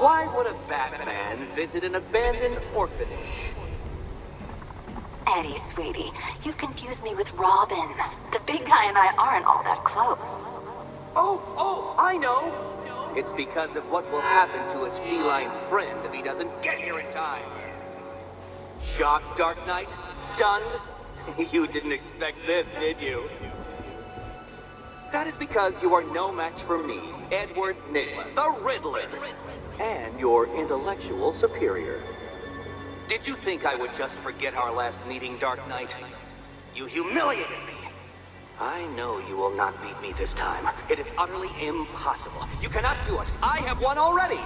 why would a Batman visit an abandoned orphanage? Eddie, sweetie, you confused me with Robin. The big guy and I aren't all that close. Oh, I know! It's because of what will happen to his feline friend if he doesn't get here in time. Shocked, Dark Knight? Stunned? You didn't expect this, did you? That is because you are no match for me, Edward Nigma, the Riddler, and your intellectual superior. Did you think I would just forget our last meeting, Dark Knight? You humiliated me. I know you will not beat me this time. It is utterly impossible. You cannot do it. I have won already.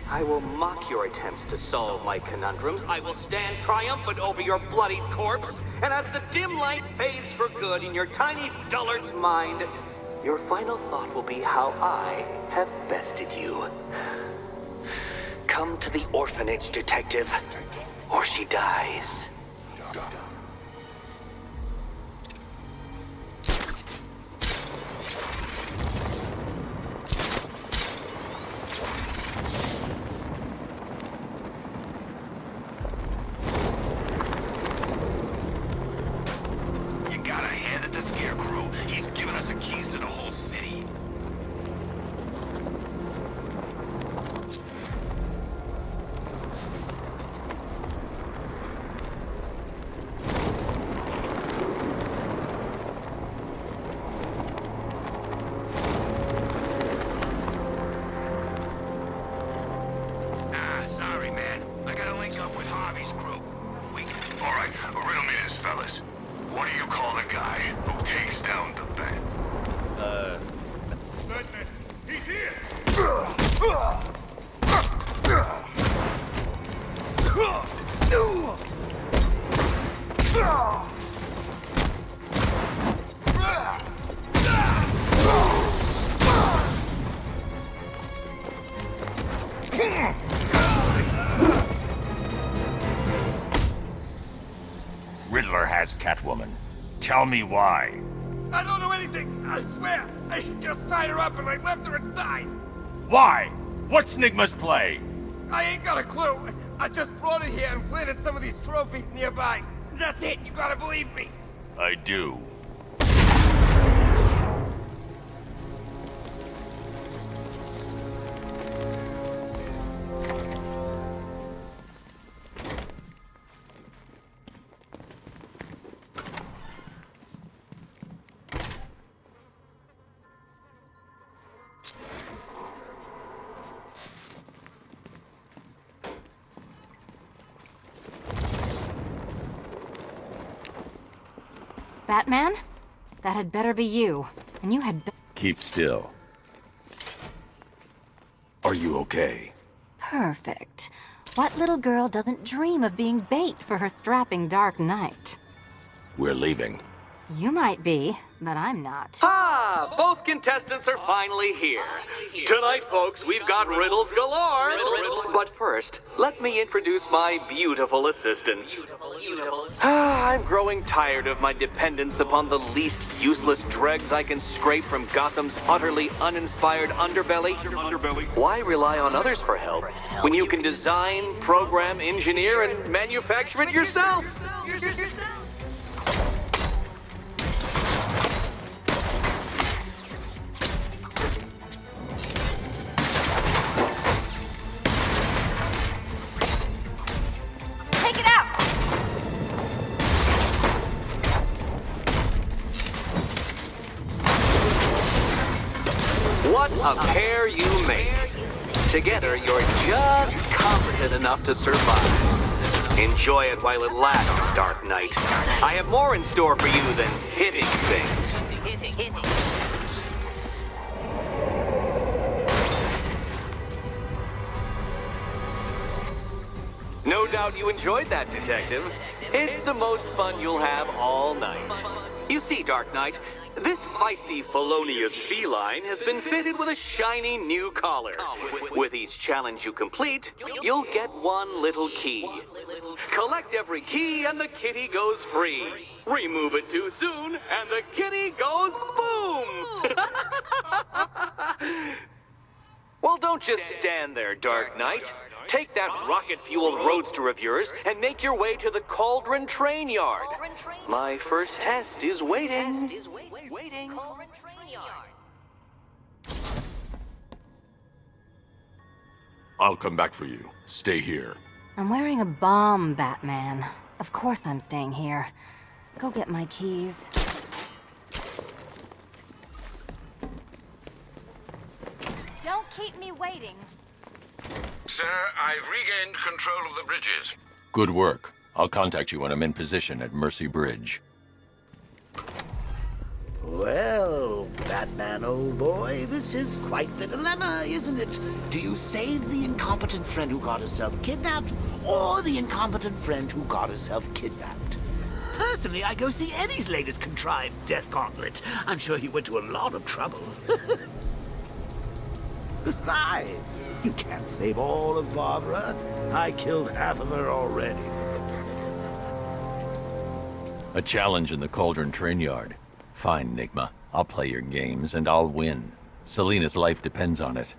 I will mock your attempts to solve my conundrums. I will stand triumphant over your bloodied corpse. And as the dim light fades for good in your tiny dullard's mind, your final thought will be how I have bested you. Come to the orphanage, detective, or she dies. You gotta hand it to Scarecrow. He's given us the keys to the whole city. Sorry, man. I gotta link up with Harvey's crew. All right, riddle me this, fellas. What do you call the guy who takes down the bat? Batman, he's here! Riddler has Catwoman. Tell me why. I don't know anything, I swear! I just tied her up and I left her inside! Why? What's Nigma's play? I ain't got a clue! I just brought her here and planted some of these trophies nearby. That's it, you gotta believe me! I do. Batman? That had better be you. And you had Keep still. Are you okay? Perfect. What little girl doesn't dream of being bait for her strapping Dark Knight? We're leaving. You might be, but I'm not. Ah, both contestants are finally here. Tonight, folks, we've got riddles galore. But first, let me introduce my beautiful assistants. I'm growing tired of my dependence upon the least useless dregs I can scrape from Gotham's utterly uninspired underbelly. Why rely on others for help when you can design, program, engineer, and manufacture it yourself? Take it out! What a pair you make. Together, you're just competent enough to survive. Enjoy it while it lasts, Dark Knight. I have more in store for you than hitting things. No doubt you enjoyed that, Detective. It's the most fun you'll have all night. You see, Dark Knight, this feisty, felonious feline has been fitted with a shiny new collar. With each challenge you complete, you'll get one little key. Collect every key and the kitty goes free. Remove it too soon and the kitty goes boom! Well, don't just stand there, Dark Knight. Take that rocket-fueled roadster of yours and make your way to the Cauldron train yard. My first test is waiting. I'll come back for you. Stay here. I'm wearing a bomb, Batman. Of course I'm staying here. Go get my keys. Don't keep me waiting. Sir, I've regained control of the bridges. Good work. I'll contact you when I'm in position at Mercy Bridge. Well, Batman, old boy, this is quite the dilemma, isn't it? Do you save the incompetent friend who got herself kidnapped, or the incompetent friend who got herself kidnapped? Personally, I go see Eddie's latest contrived death gauntlet. I'm sure he went to a lot of trouble. Besides, you can't save all of Barbara. I killed half of her already. A challenge in the Cauldron train yard. Fine, Nigma. I'll play your games, and I'll win. Selina's life depends on it.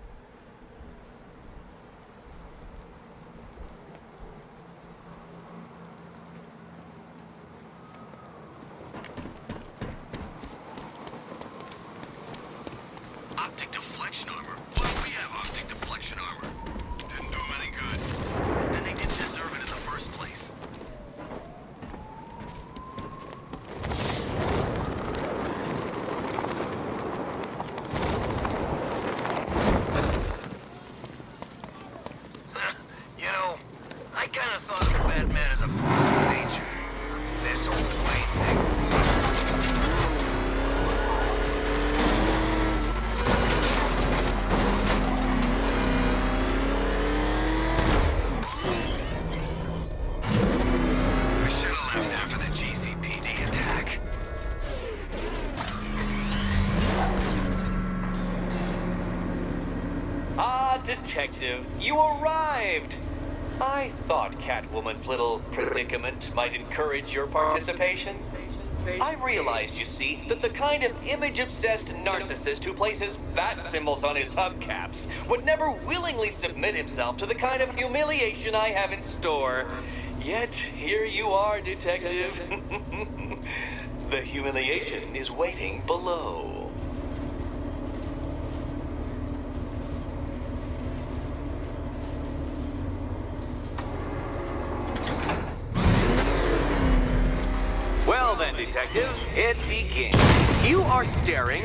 Optic deflection armor? Why do we have optic deflection armor? Didn't do them any good. Then they didn't deserve it in the first place. You know, I kind of thought of Batman as a force of nature. This whole Wayne thing. I should have left after the GCPD attack. Ah, Detective, you arrived! I thought Catwoman's little predicament might encourage your participation. I realized, you see, that the kind of image-obsessed narcissist who places bat symbols on his hubcaps would never willingly submit himself to the kind of humiliation I have in store. Yet, here you are, Detective. The humiliation is waiting below. Well then, Detective, it begins. You are staring,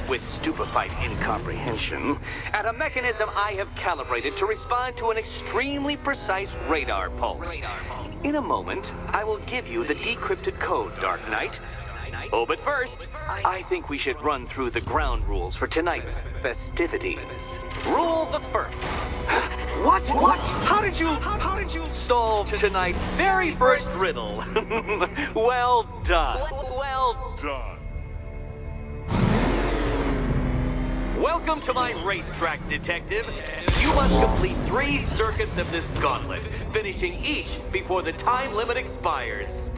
with stupefied incomprehension, at a mechanism I have calibrated to respond to an extremely precise radar pulse. In a moment, I will give you the decrypted code, Dark Knight. Oh, but first, I think we should run through the ground rules for tonight's festivities. Rule the first. What? How did you solve tonight's very first riddle? Well done. Well done. Welcome to my racetrack, Detective. You must complete 3 circuits of this gauntlet, finishing each before the time limit expires.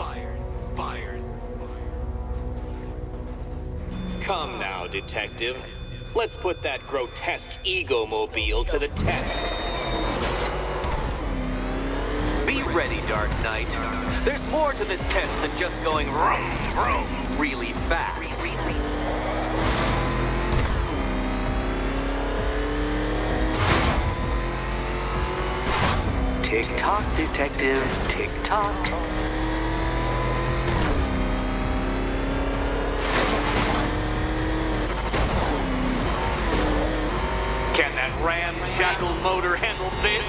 Come now, Detective. Let's put that grotesque ego-mobile to the test. Be ready, Dark Knight. There's more to this test than just going vroom, vroom really fast. Tick-tock, Detective. Tick-tock. Can that ramshackle motor handle this?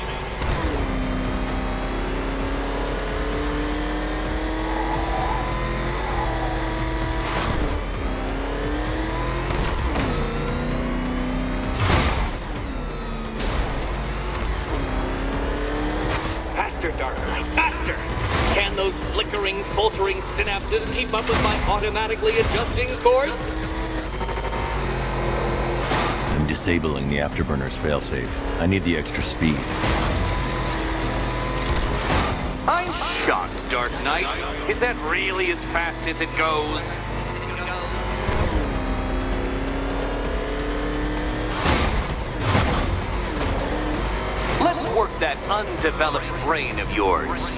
Faster, Dark Knight, faster! Can those flickering, faltering synapses keep up with my automatically adjusting course? Disabling the afterburner's failsafe. I need the extra speed. I'm shocked, Dark Knight. Is that really as fast as it goes? that undeveloped brain of yours.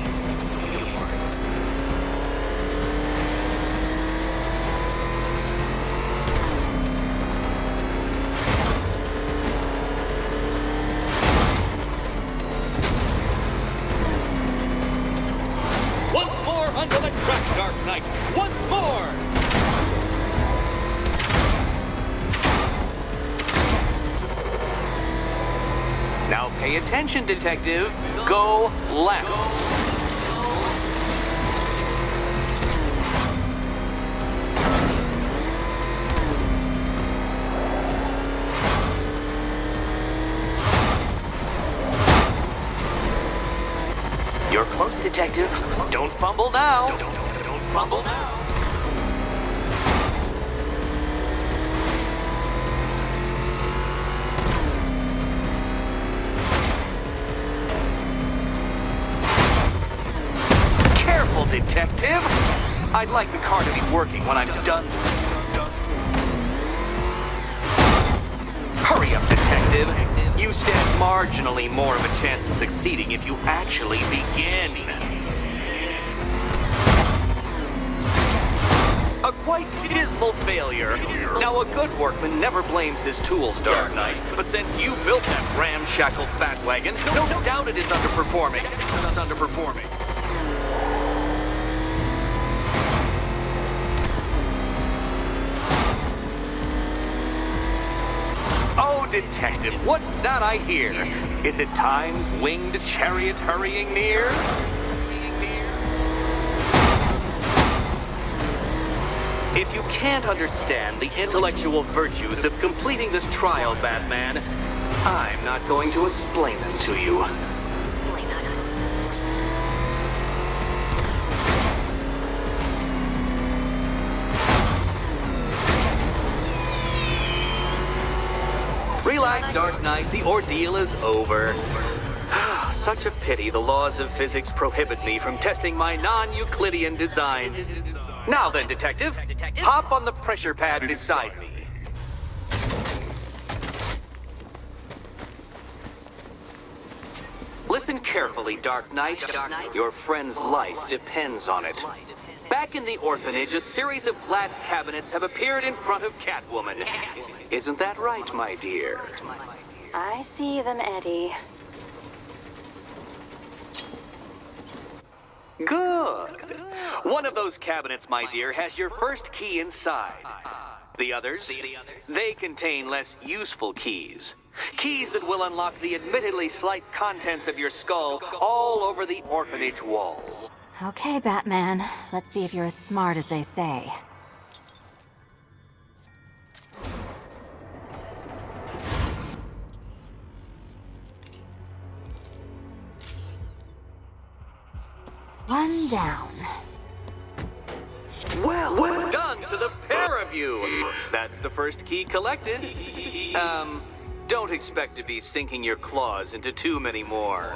Once more under the track, Dark Knight! Once more! Now pay attention, detective. Go left. You're close, detective. Don't fumble now. Don't fumble now. Careful, detective. I'd like the car to be working when I'm done. Hurry up, detective. You stand marginally more of a chance of succeeding if you actually begin. A quite dismal failure. Now, a good workman never blames his tools, Dark Knight. But since you built that ramshackle fat wagon, no doubt it is underperforming. It's underperforming. Oh, detective, what's that I hear? Is it time's winged chariot hurrying near? If you can't understand the intellectual virtues of completing this trial, Batman, I'm not going to explain them to you. Relax, Dark Knight. The ordeal is over. Such a pity the laws of physics prohibit me from testing my non-Euclidean designs. Now then, detective, hop on the pressure pad beside me. Listen carefully, Dark Knight. Your friend's life depends on it. Back in the orphanage, a series of glass cabinets have appeared in front of Catwoman. Isn't that right, my dear? I see them, Eddie. Good. One of those cabinets, my dear, has your first key inside. The others? They contain less useful keys. Keys that will unlock the admittedly slight contents of your skull all over the orphanage walls. Okay, Batman. Let's see if you're as smart as they say. One down. Well done to the pair of you. That's the first key collected. Don't expect to be sinking your claws into too many more.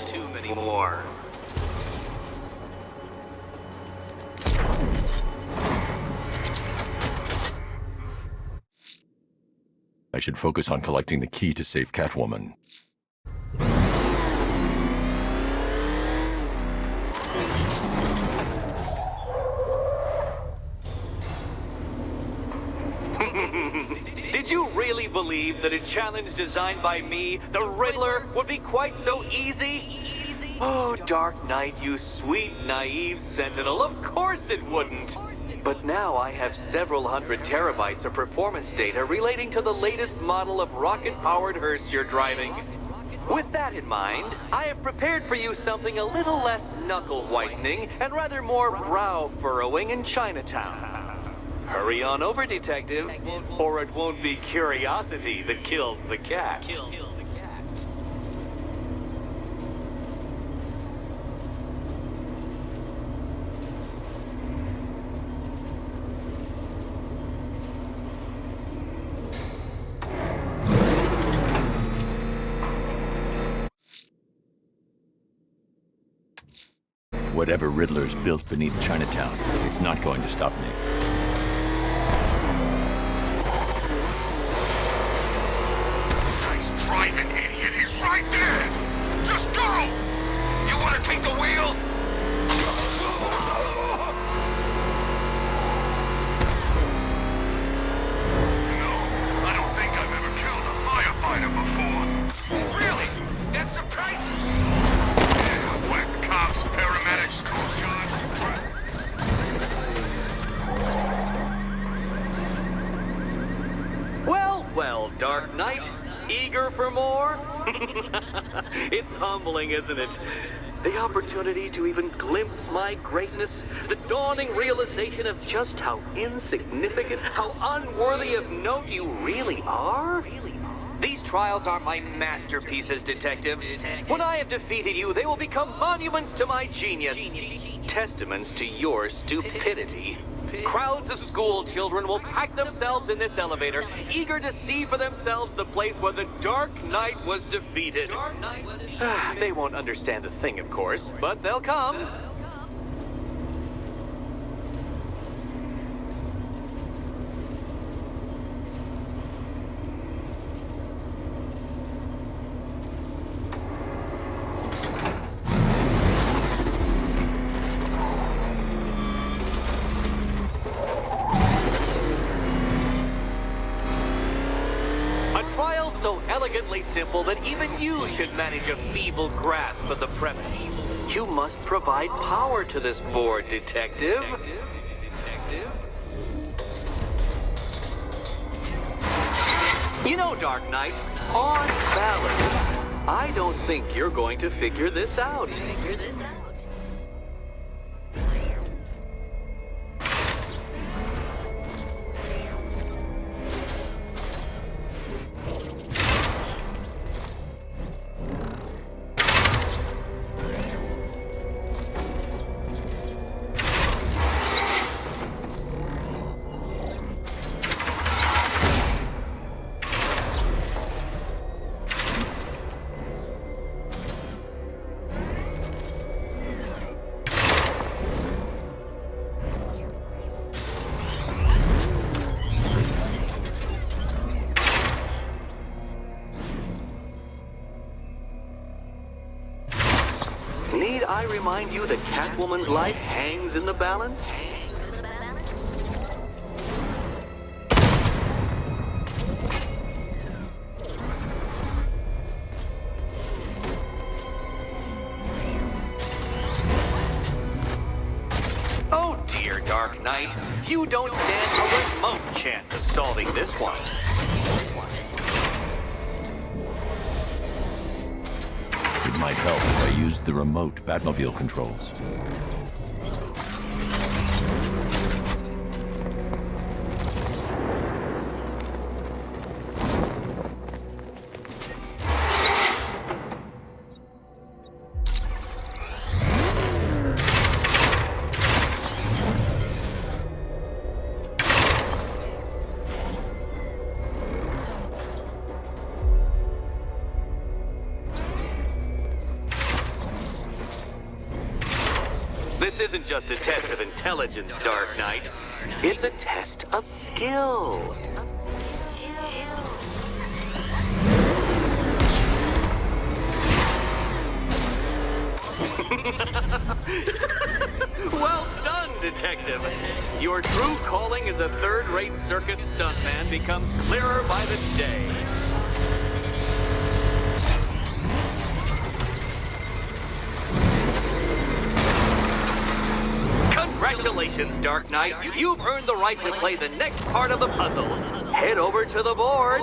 Too many more. I should focus on collecting the key to save Catwoman. Did you really believe that a challenge designed by me, the Riddler, would be quite so easy? Oh, Dark Knight, you sweet, naive sentinel, of course it wouldn't. But now I have several hundred terabytes of performance data relating to the latest model of rocket-powered hearse you're driving. With that in mind, I have prepared for you something a little less knuckle-whitening and rather more brow-furrowing in Chinatown. Hurry on over, detective, or it won't be curiosity that kills the cat. Whatever Riddler's built beneath Chinatown, it's not going to stop me. Nice driving, idiot. He's right there. Just go! You want to take the wheel? No, I don't think I've ever killed a firefighter before. Really? That surprises me. Yeah, whacked cops, paramedics, coast guards. Well, Dark Knight, eager for more? It's humbling, isn't it? The opportunity to even glimpse my greatness, the dawning realization of just how insignificant, how unworthy of note you really are? These trials are my masterpieces, Detective. When I have defeated you, they will become monuments to my genius. Testaments to your stupidity. Crowds of school children will pack themselves in this elevator, eager to see for themselves the place where the Dark Knight was defeated. They won't understand a thing, of course, but they'll come. So elegantly simple that even you should manage a feeble grasp of the premise. You must provide power to this board, Detective. You know, Dark Knight, on balance, I don't think you're going to figure this out. Need I remind you that Catwoman's life hangs in the balance? Oh dear, Dark Knight. You don't stand a remote chance of solving this one. It might help if I used the remote Batmobile controls. This isn't just a test of intelligence, Dark Knight. It's a test of skill. Well done, Detective. Your true calling as a third-rate circus stuntman becomes clearer by the day. Congratulations, Dark Knight. You've earned the right to play the next part of the puzzle. Head over to the board.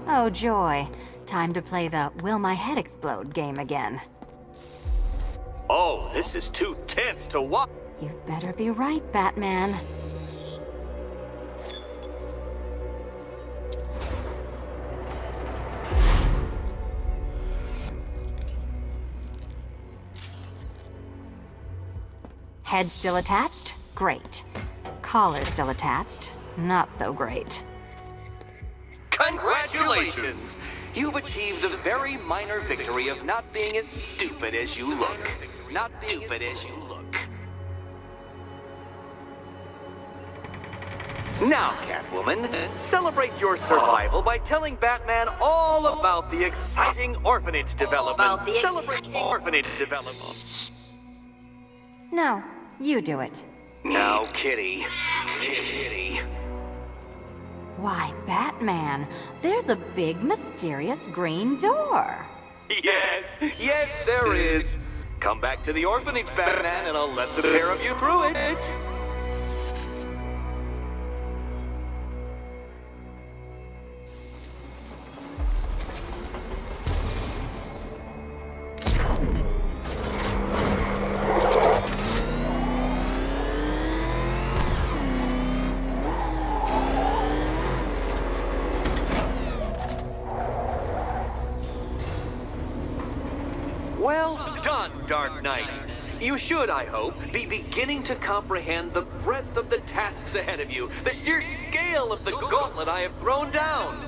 Oh, joy. Time to play the Will My Head Explode game again. Oh, this is too tense to watch. You'd better be right, Batman. Head still attached? Great. Collar still attached? Not so great. Congratulations! You've achieved the very minor victory of not being as stupid as you look. Not stupid as you look. Now, Catwoman, celebrate your survival by telling Batman all about the exciting orphanage development. Celebrate orphanage development. No, you do it. Now, Kitty. Kitty. Why, Batman, there's a big, mysterious green door. Yes, there is. Come back to the orphanage, Batman, and I'll let the pair of you through it. Well done, Dark Knight. You should, I hope, be beginning to comprehend the breadth of the tasks ahead of you, the sheer scale of the gauntlet I have thrown down.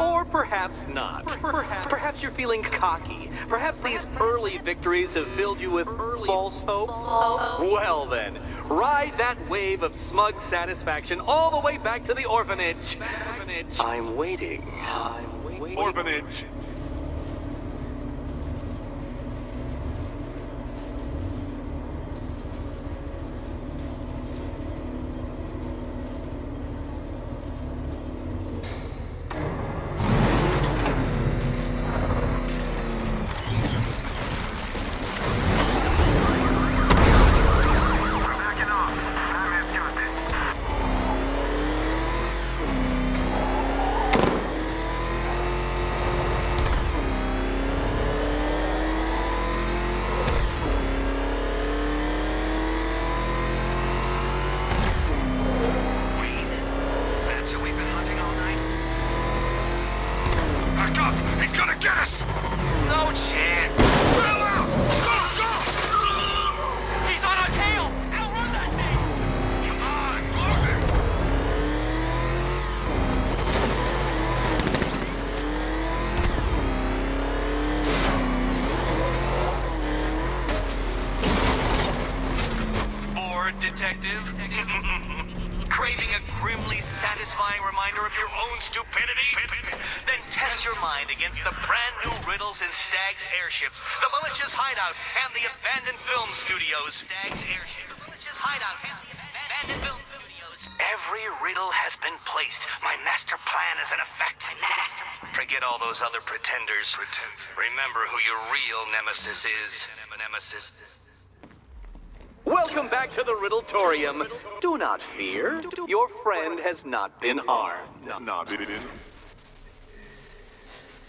Or perhaps not. Perhaps you're feeling cocky. Perhaps these early victories have filled you with false hope. Well then, ride that wave of smug satisfaction all the way back to the orphanage. I'm waiting. Orphanage. Detective? Craving a grimly satisfying reminder of your own stupidity? Then test your mind against the brand new riddles in Stag's airships, the malicious hideout, and the abandoned film studios. Stag's airship, the malicious hideout, and the abandoned film studios. Every riddle has been placed. My master plan is in effect. Forget all those other pretenders. Remember who your real nemesis is. Welcome back to the Riddletorium. Do not fear. Your friend has not been harmed.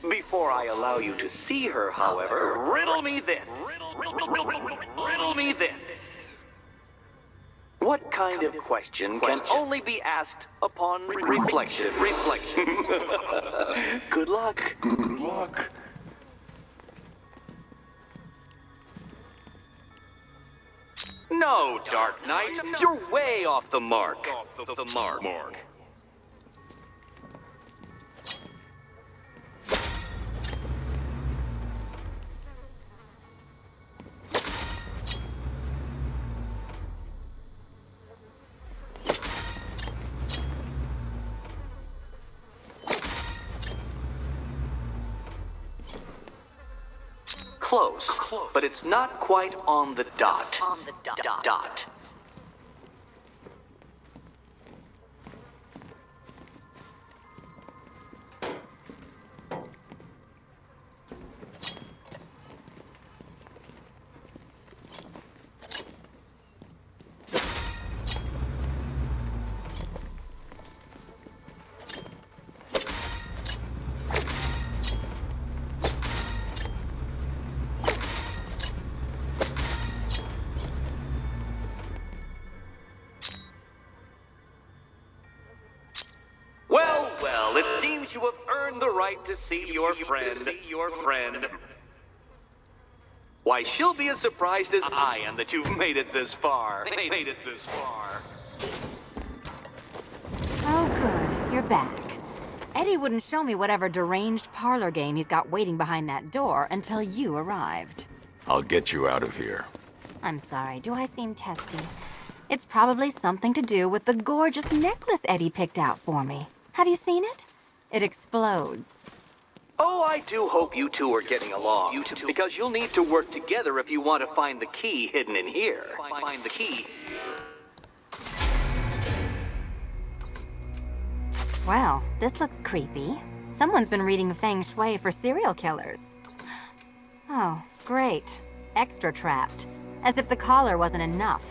Before I allow you to see her, however, riddle me this. Riddle me this. What kind of question can only be asked upon reflection? Good luck. No, Dark Knight, you're way off the mark. Close, but it's not quite on the dot. Well, it seems you have earned the right to see your friend. Why, she'll be as surprised as I am that you've made it this far. Oh, good. You're back. Eddie wouldn't show me whatever deranged parlor game he's got waiting behind that door until you arrived. I'll get you out of here. I'm sorry. Do I seem testy? It's probably something to do with the gorgeous necklace Eddie picked out for me. Have you seen it? It explodes. Oh, I do hope you two are getting along. You two, because you'll need to work together if you want to find the key hidden in here. Find the key. Well, this looks creepy. Someone's been reading feng shui for serial killers. Oh, great. Extra trapped. As if the collar wasn't enough.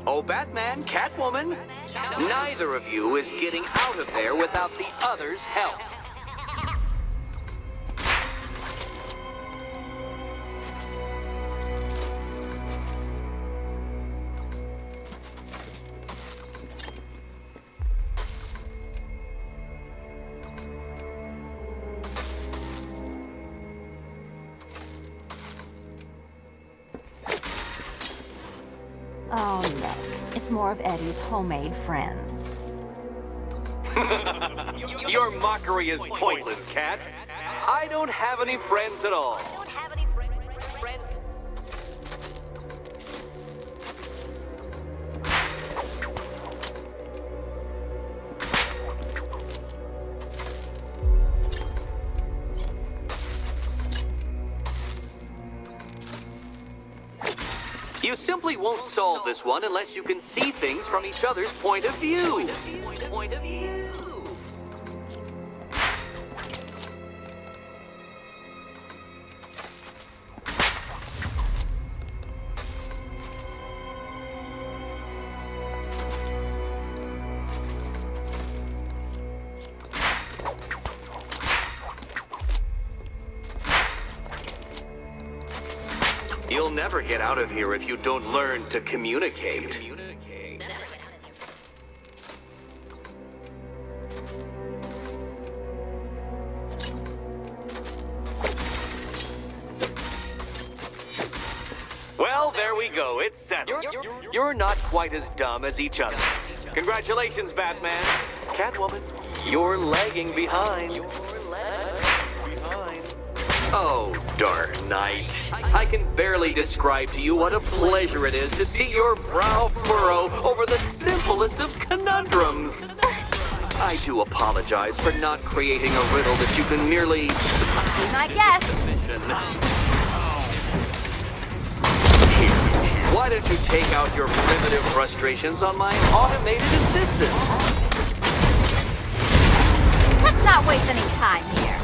Oh, Batman, Catwoman, neither of you is getting out of there without the other's help. Oh, look. It's more of Eddie's homemade friends. Your mockery is pointless, Cat. I don't have any friends at all. You simply won't solve this one unless you can see things from each other's point of view. Point of view. You'll never get out of here if you don't learn to communicate. Well, there we go. It's settled. You're not quite as dumb as each other. Congratulations, Batman. Catwoman, you're lagging behind. Oh, Dark Knight. I can barely describe to you what a pleasure it is to see your brow furrow over the simplest of conundrums. I do apologize for not creating a riddle that you can merely... Be my guest. Why don't you take out your primitive frustrations on my automated assistant? Let's not waste any time here.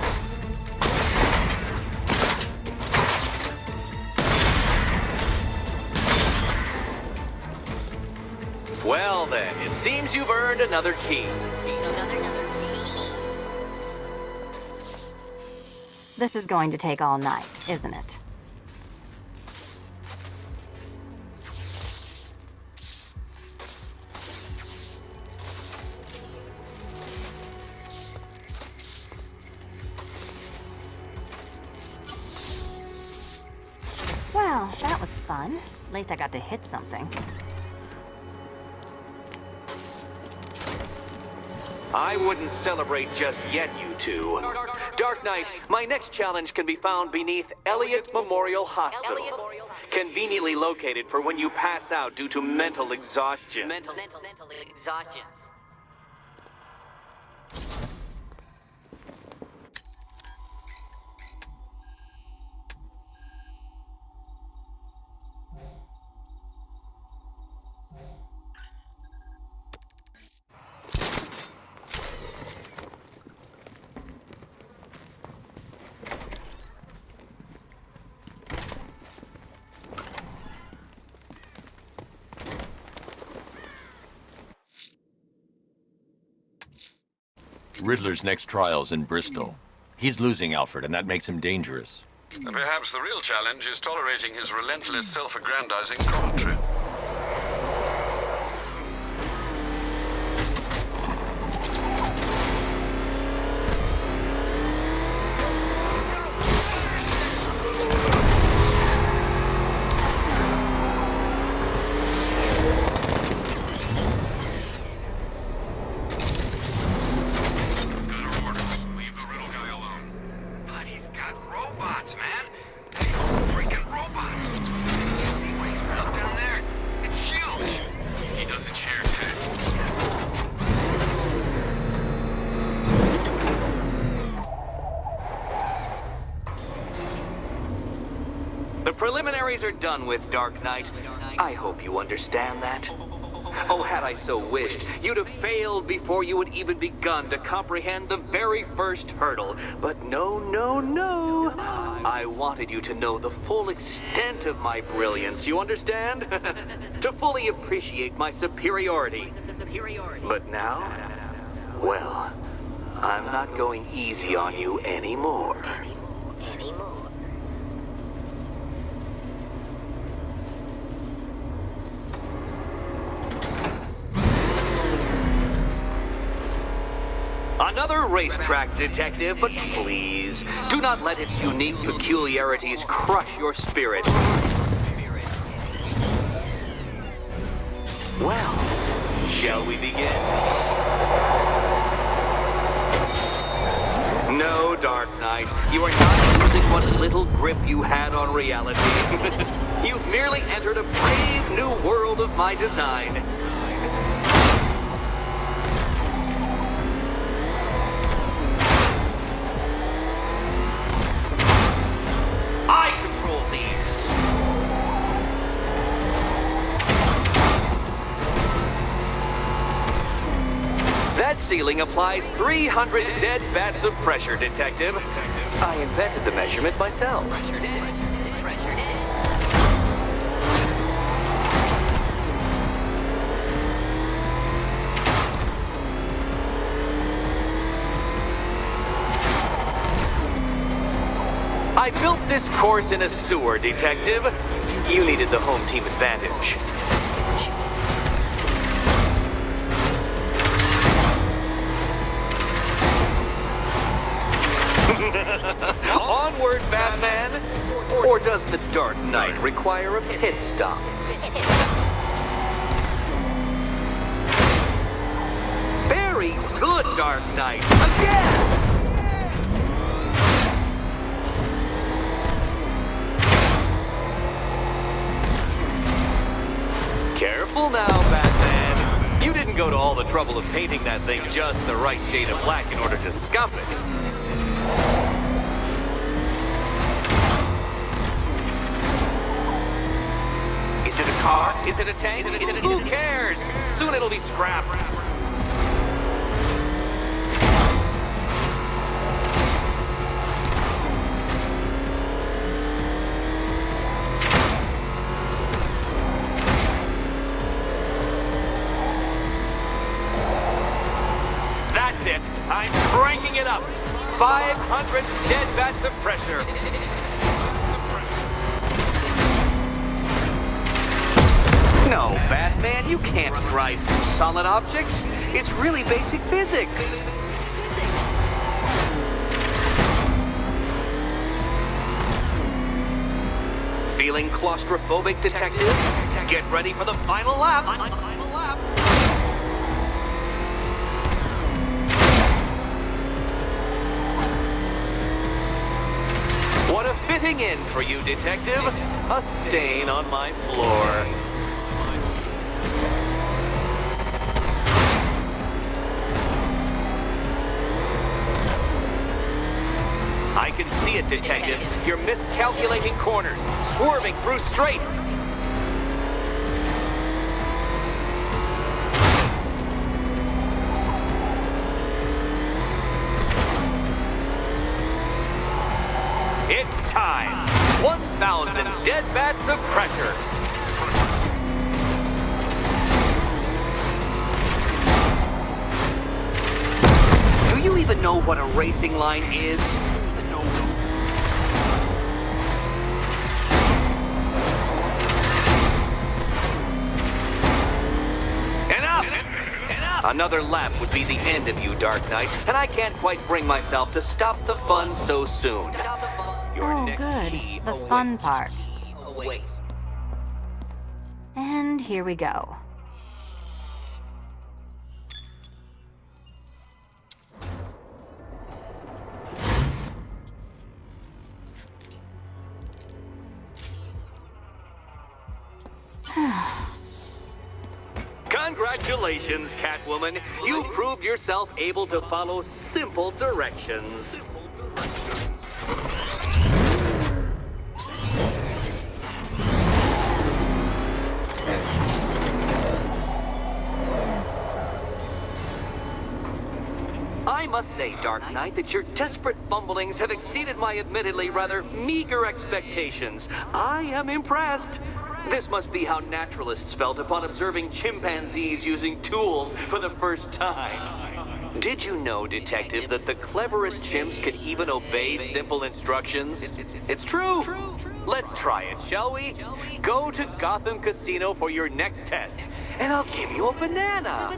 Well then, it seems you've earned another key. This is going to take all night, isn't it? Well, that was fun. At least I got to hit something. I wouldn't celebrate just yet, you two. Dark Knight, my next challenge can be found beneath Elliott Memorial Hospital. Conveniently located for when you pass out due to mental exhaustion. Mental exhaustion. Riddler's next trial's in Bristol. He's losing Alfred, and that makes him dangerous. Perhaps the real challenge is tolerating his relentless self-aggrandizing commentary. Robots, man. Freaking robots. Did you see what he's put up down there? preliminaries are done with, Dark Knight. I hope you understand that. Oh, had I so wished, you'd have failed before you had even begun to comprehend the very first hurdle. But no, no, no. I wanted you to know the full extent of my brilliance, you understand? To fully appreciate my superiority. But now, well, I'm not going easy on you anymore. Another racetrack, detective, but please, do not let its unique peculiarities crush your spirit. Well, shall we begin? No, Dark Knight, you are not losing what little grip you had on reality. You've merely entered a brave new world of my design. I control these. That ceiling applies 300 dead bats of pressure, Detective. I invented the measurement myself. I built this course in a sewer, Detective. You needed the home team advantage. Onward, Batman! Or does the Dark Knight require a pit stop? Very good, Dark Knight! Again! Careful now, Batman. You didn't go to all the trouble of painting that thing just the right shade of black in order to scuff it. Is it a car? Is it a tank? Who cares? Soon it'll be scrap. I'm cranking it up. 500 dead bats of pressure. No, Batman, you can't ride through solid objects. It's really basic physics. Feeling claustrophobic, Detective? Get ready for the final lap. What a fitting end for you, Detective. A stain on my floor. I can see it, Detective. You're miscalculating corners, swerving through straight. It's time. 1,000 dead bats of pressure. Do you even know what a racing line is? Enough! Another lap would be the end of you, Dark Knight, and I can't quite bring myself to stop the fun so soon. Oh, good. The fun part. And here we go. Congratulations, Catwoman. You proved yourself able to follow simple directions. I must say, Dark Knight, that your desperate fumblings have exceeded my admittedly rather meager expectations. I am impressed. This must be how naturalists felt upon observing chimpanzees using tools for the first time. Did you know, Detective, that the cleverest chimps can even obey simple instructions? It's true. Let's try it, shall we? Go to Gotham Casino for your next test, and I'll give you a banana.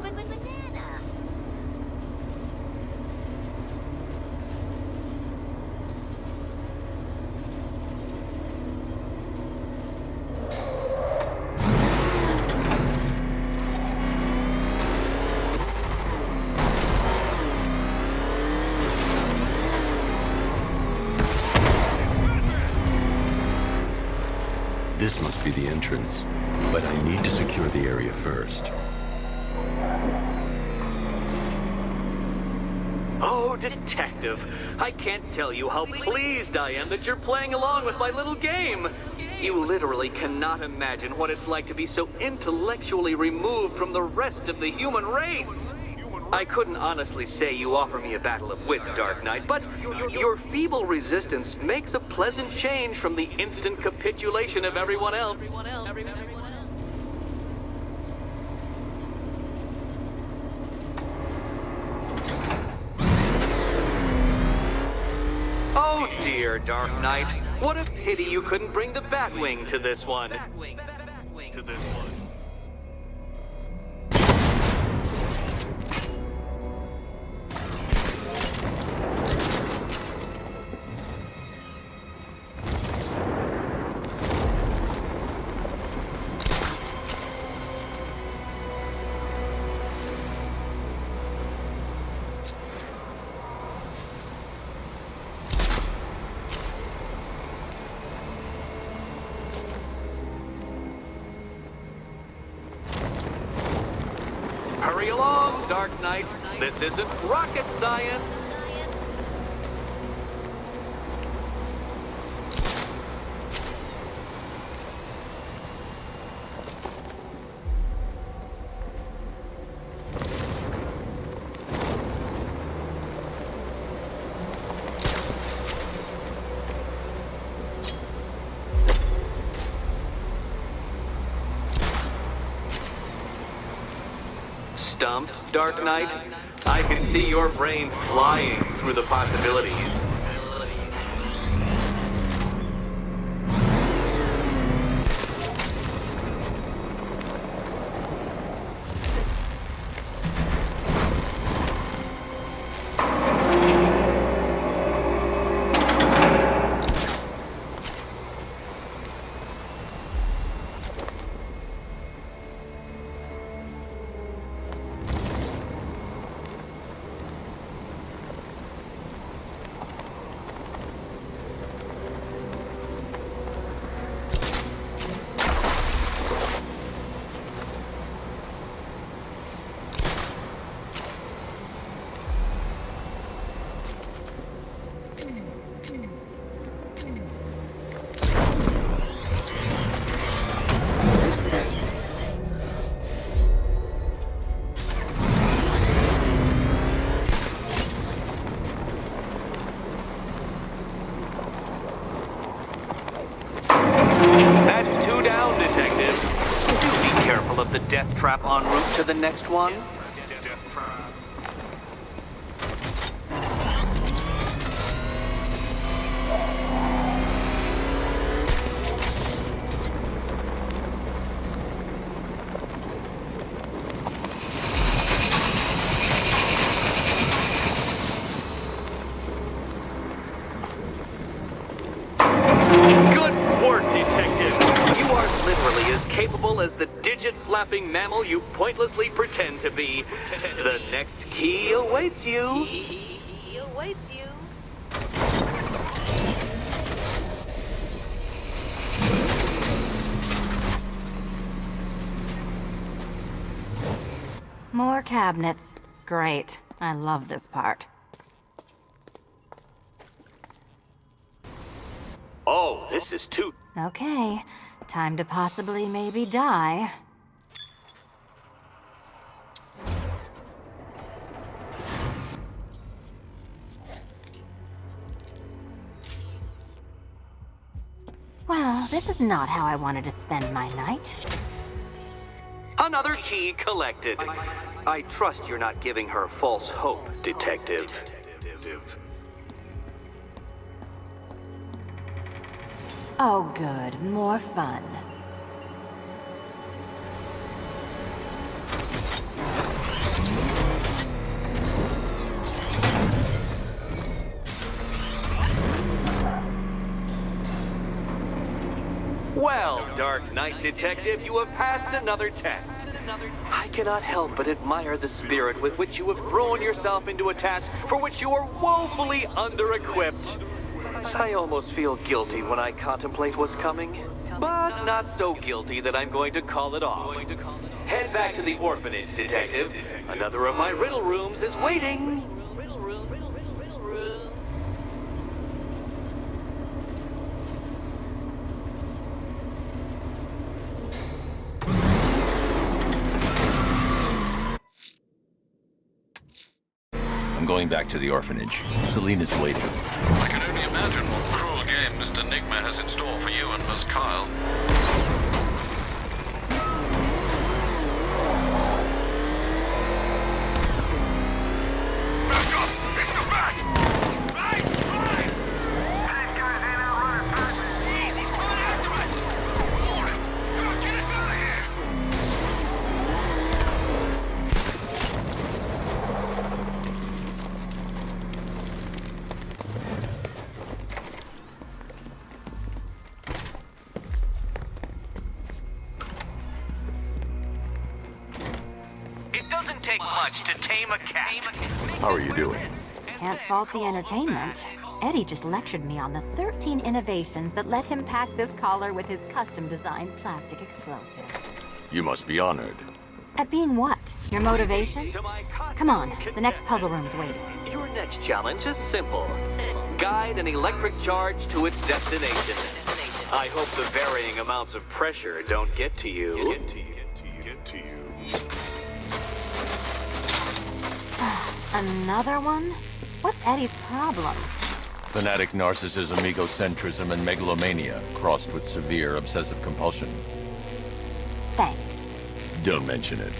This must be the entrance, but I need to secure the area first. Oh, Detective, I can't tell you how pleased I am that you're playing along with my little game. You literally cannot imagine what it's like to be so intellectually removed from the rest of the human race. I couldn't honestly say you offer me a battle of wits, Dark Knight, but your feeble resistance makes a pleasant change from the instant capitulation of everyone else. Oh dear, Dark Knight. What a pity you couldn't bring the Batwing to this one. Hurry along, Dark Knight. This isn't rocket science. Stumped, Dark Knight? I can see your brain flying through the possibilities. Of the death trap en route to the next one? As the digit-flapping mammal you pointlessly pretend to be. The next key awaits you. He awaits you. More cabinets. Great. I love this part. Oh, this is too... Okay. Time to possibly maybe die. Well, this is not how I wanted to spend my night. Another key collected. I trust you're not giving her false hope, Detective. Oh, good. More fun. Well, Dark Knight Detective, you have passed another test. I cannot help but admire the spirit with which you have thrown yourself into a task for which you are woefully under-equipped. I almost feel guilty when I contemplate what's coming, but not so guilty that I'm going to call it off. Head back to the orphanage, Detective. Another of my riddle rooms is waiting. I'm going back to the orphanage. Selena's waiting. I can only imagine what cruel game Mr. Nigma has in store for you and Miss Kyle. Back up! It's the Bat! Drive! Drive! Jeez, he's coming after us! Hold it! Come on, get us out of here! It doesn't take much to tame a cat. How are you doing? Can't fault the entertainment. Eddie just lectured me on the 13 innovations that let him pack this collar with his custom-designed plastic explosive. You must be honored. At being what? Your motivation? Come on, the next puzzle room's waiting. Your next challenge is simple. Guide an electric charge to its destination. I hope the varying amounts of pressure don't get to you. Another one? What's Eddie's problem? Fanatic narcissism, egocentrism, and megalomania, crossed with severe obsessive compulsion. Thanks. Don't mention it.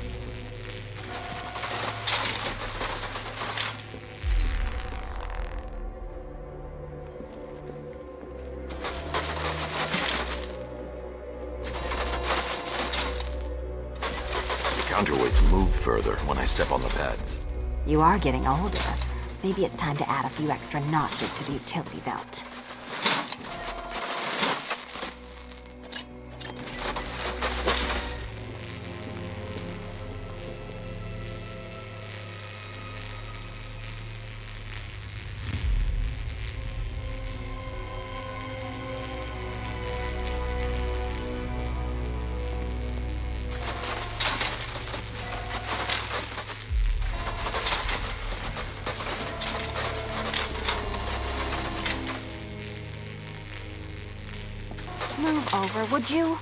The counterweights move further when I step on the pads. You are getting older. Maybe it's time to add a few extra notches to the utility belt. Move over, would you?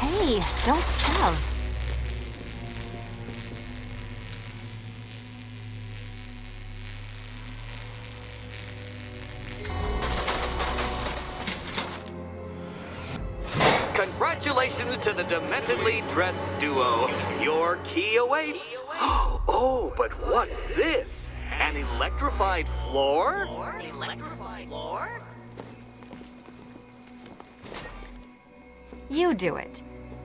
Hey, don't shove. Congratulations to the dementedly dressed duo. Your key awaits. Oh, but what's this? An electrified floor? Electrified floor? You do it.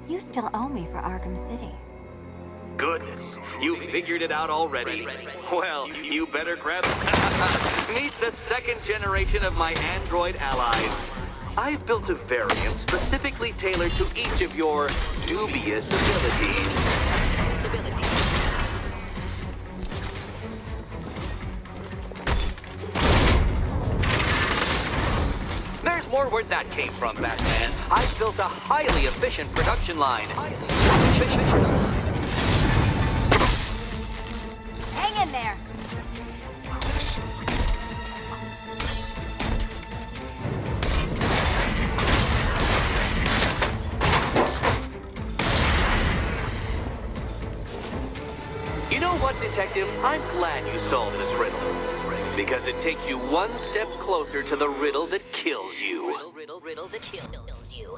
You still owe me for Arkham City. Goodness, you figured it out already? Well, you better grab Meet the second generation of my android allies. I've built a variant specifically tailored to each of your dubious abilities. There's more where that came from, Batman. I've built a highly efficient production line. there. You know what, Detective? I'm glad you solved this riddle. Because it takes you one step closer to the riddle that kills you. Riddle that kills you.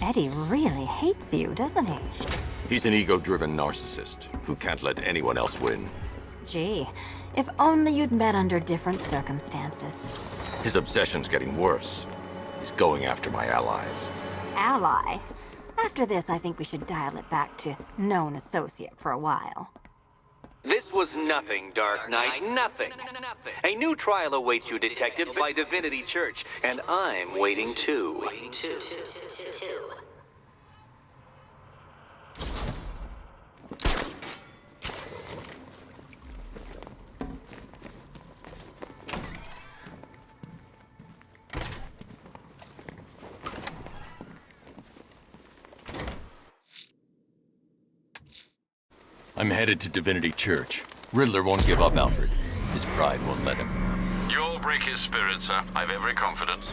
Eddie really hates you, doesn't he? He's an ego-driven narcissist who can't let anyone else win. Gee, if only you'd met under different circumstances. His obsession's getting worse. He's going after my allies. Ally? After this, I think we should dial it back to known associate for a while. This was nothing, Dark Knight, nothing. A new trial awaits you, Detective, by Divinity Church, and I'm waiting too. I'm headed to Divinity Church. Riddler won't give up, Alfred. His pride won't let him. You'll break his spirit, sir. I've every confidence.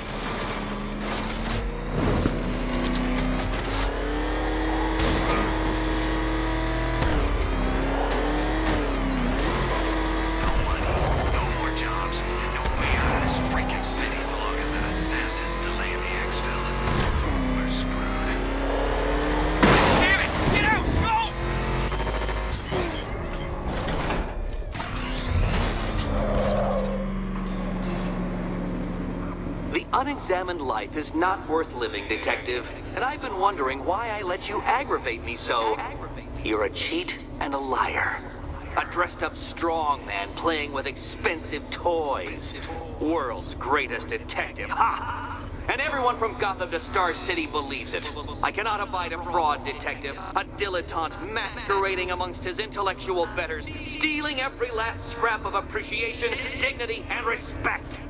No more jobs. No way out of this freaking city so long as that assassin's delaying the exfil. We're screwed. Damn it! Get out! Go! The unexamined life is not worth living, Detective, and I've been wondering why I let you aggravate me so. You're a cheat and a liar. A dressed-up strongman playing with expensive toys. World's greatest detective, ha! And everyone from Gotham to Star City believes it. I cannot abide a fraud, Detective. A dilettante masquerading amongst his intellectual betters, stealing every last scrap of appreciation, dignity, and respect.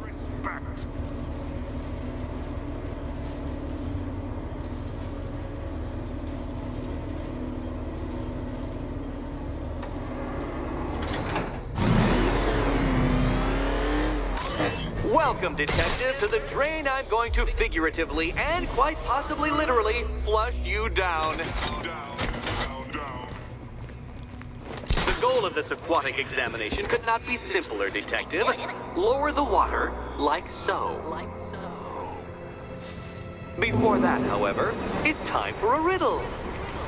Welcome, Detective, to the drain I'm going to figuratively and quite possibly literally flush you down. The goal of this aquatic examination could not be simpler, Detective. Lower the water, like so. Before that, however, it's time for a riddle.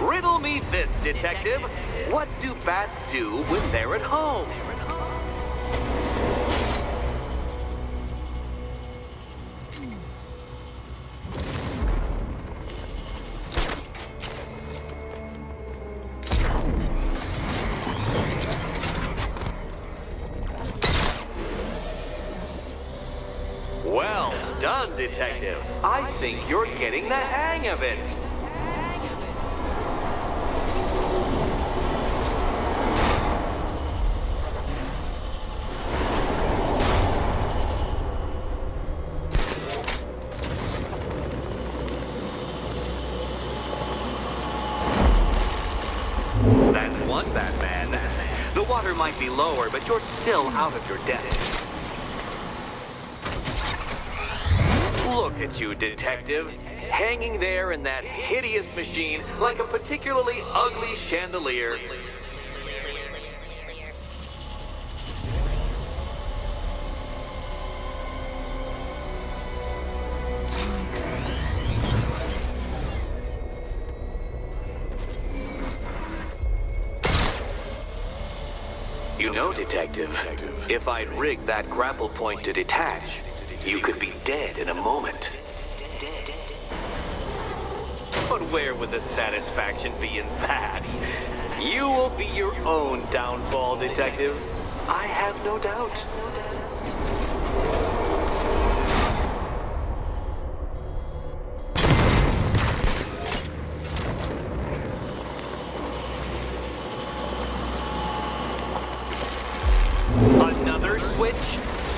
Riddle me this, Detective. What do bats do when they're at home? Well done, Detective. I think you're getting the hang of it. That's one Batman. The water might be lower, but you're still out of your depth. Look at you, Detective. Hanging there in that hideous machine like a particularly ugly chandelier. You know, Detective, if I'd rigged that grapple point to detach, you could be dead in a moment. But where would the satisfaction be in that? You will be your own downfall, Detective. I have no doubt. Another switch?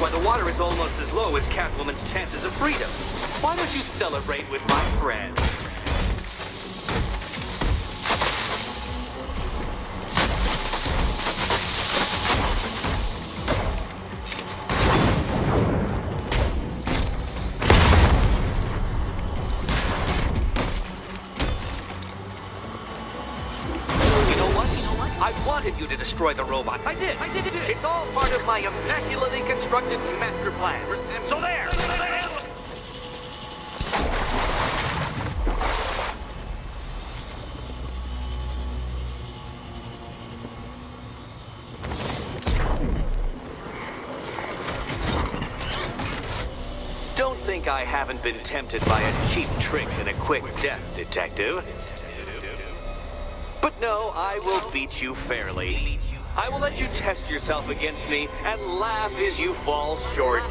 Why, the water is almost as low as Catwoman's chances of freedom. Why don't you celebrate with my friends? I wanted you to destroy the robots. I did. It's all part of my immaculately constructed master plan. So there! Don't think I haven't been tempted by a cheap trick and a quick death, Detective. But no, I will beat you fairly. I will let you test yourself against me and laugh as you fall short.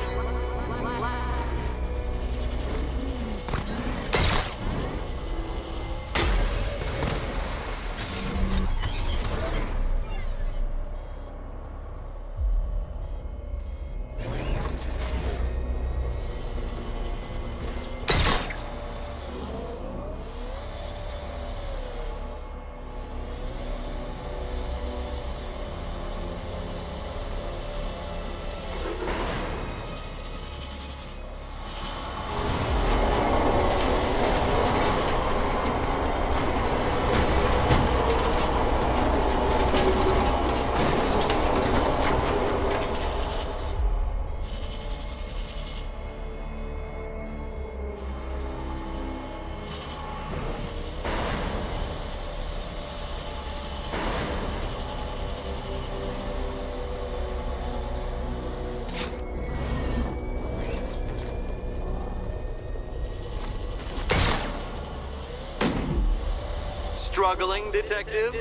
Struggling, Detective?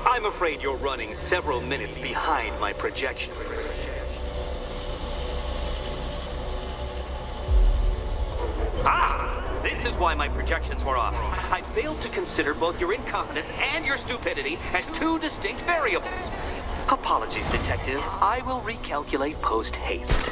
I'm afraid you're running several minutes behind my projections. Ah! This is why my projections were off. I failed to consider both your incompetence and your stupidity as two distinct variables. Apologies, Detective. I will recalculate post-haste.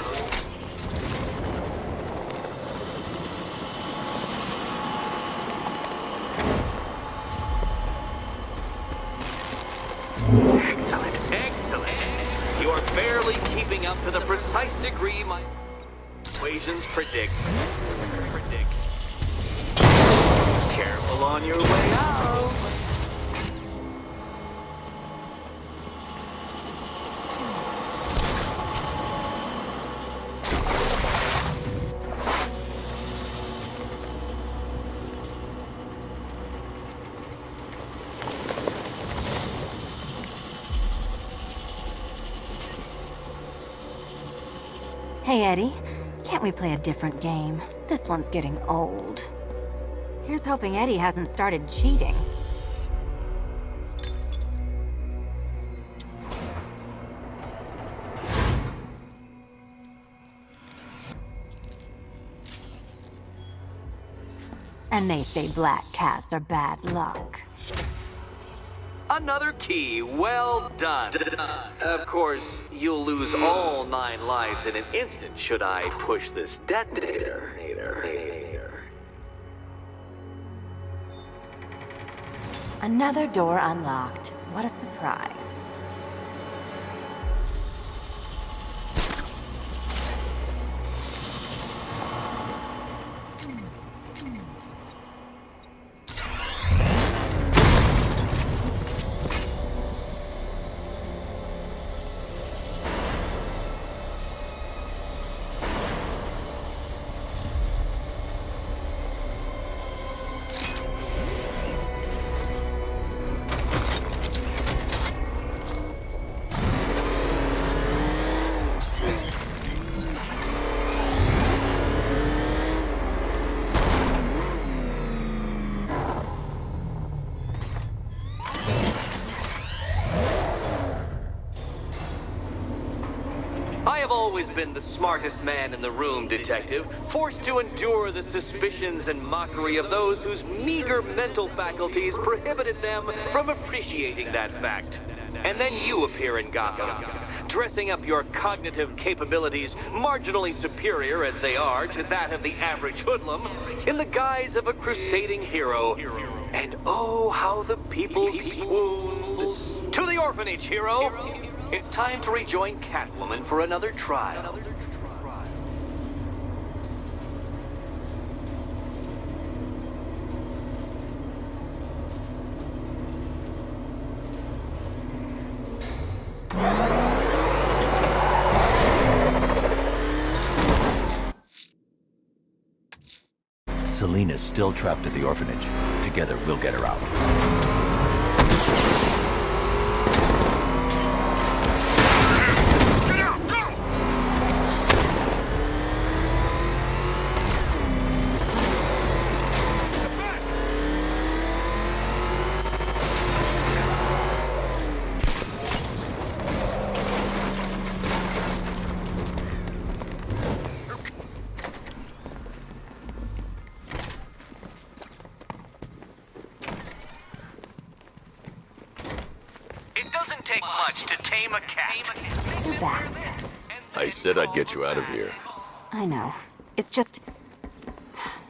Excellent. You are barely keeping up to the precise degree my equations predict. Careful on your way out. Hey, Eddie. Can't we play a different game? This one's getting old. Here's hoping Eddie hasn't started cheating. And they say black cats are bad luck. Another key. Well done. Of course, you'll lose all 9 lives in an instant should I push this detonator. Another door unlocked. What a surprise. have always been the smartest man in the room, Detective, forced to endure the suspicions and mockery of those whose meager mental faculties prohibited them from appreciating that fact. And then you appear in Gotham, dressing up your cognitive capabilities marginally superior as they are to that of the average hoodlum, in the guise of a crusading hero. And oh, how the people swooned. To the orphanage, hero! It's time to rejoin Catwoman for another trial. Selina's still trapped at the orphanage. Together, we'll get her out. Get out! Go! It doesn't take much to tame a cat. You're back. I said I'd get you out of here. I know. It's just...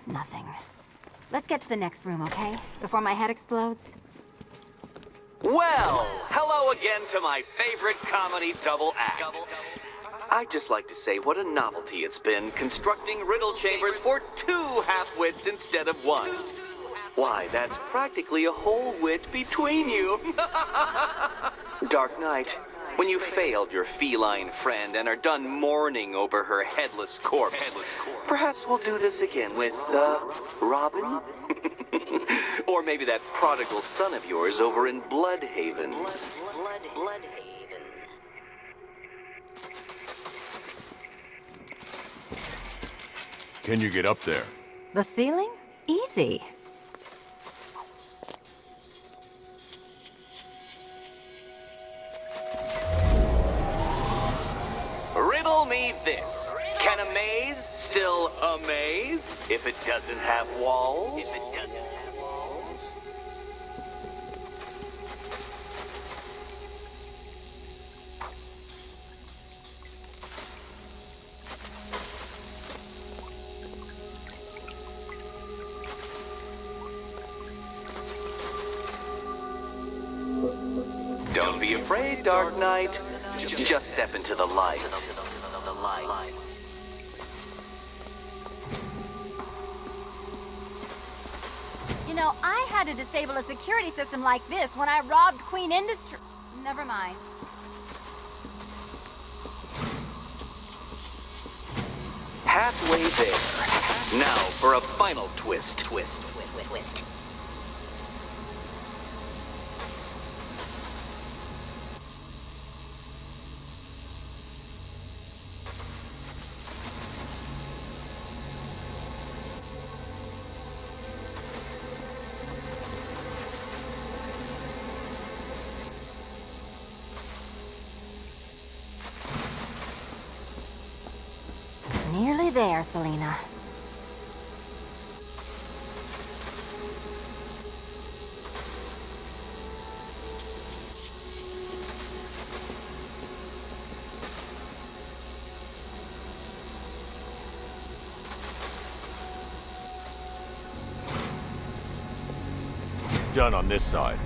nothing. Let's get to the next room, okay? Before my head explodes. Well, hello again to my favorite comedy double act. I'd just like to say what a novelty it's been constructing riddle chambers for 2 half-wits instead of 1. Why, that's practically a whole wit between you. Dark Knight, when you failed your feline friend and are done mourning over her headless corpse, perhaps we'll do this again with, Robin? Or maybe that prodigal son of yours over in Bloodhaven. Bloodhaven. Can you get up there? The ceiling? Easy. Riddle me this. Can a maze still amaze if it doesn't have walls? Don't be afraid, Dark Knight. Just step into the light. You know, I had to disable a security system like this when I robbed Queen Industry. Never mind. Halfway there. Now for a final twist. Twist. Nearly there, Selina. Done on this side.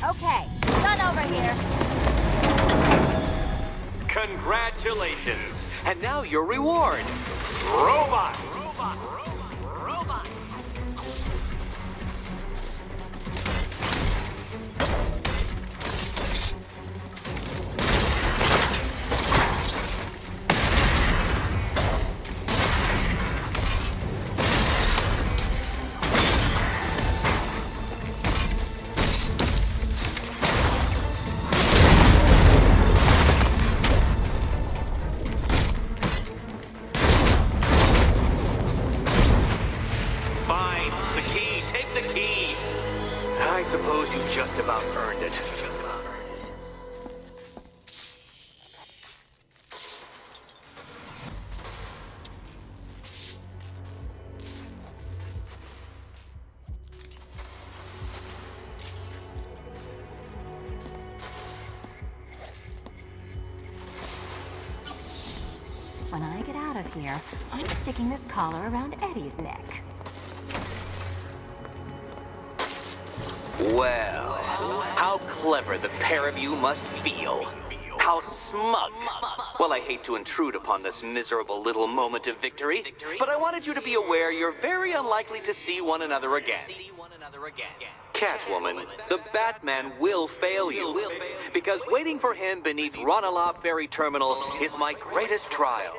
Okay, done over here. Congratulations. And now your reward. Robot. I suppose you just about earned it. When I get out of here, I'm sticking this collar around Eddie's neck. Well, how clever the pair of you must feel. How smug. Well, I hate to intrude upon this miserable little moment of victory, but I wanted you to be aware you're very unlikely to see one another again. Catwoman, the Batman will fail you, because waiting for him beneath Ranelagh Ferry Terminal is my greatest trial.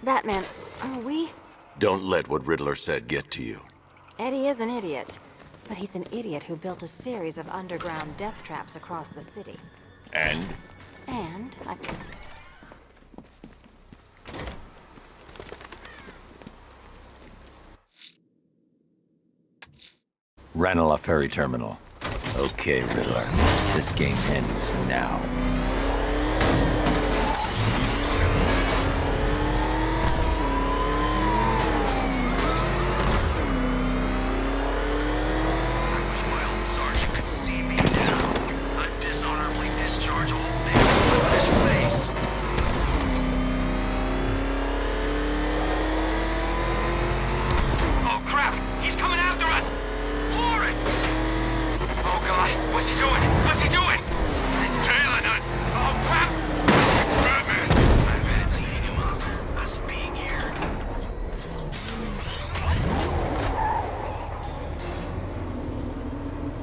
Batman, are we? Don't let what Riddler said get to you. Eddie is an idiot. But he's an idiot who built a series of underground death traps across the city. And? And Ranelagh Ferry Terminal. Okay, Riddler. This game ends now.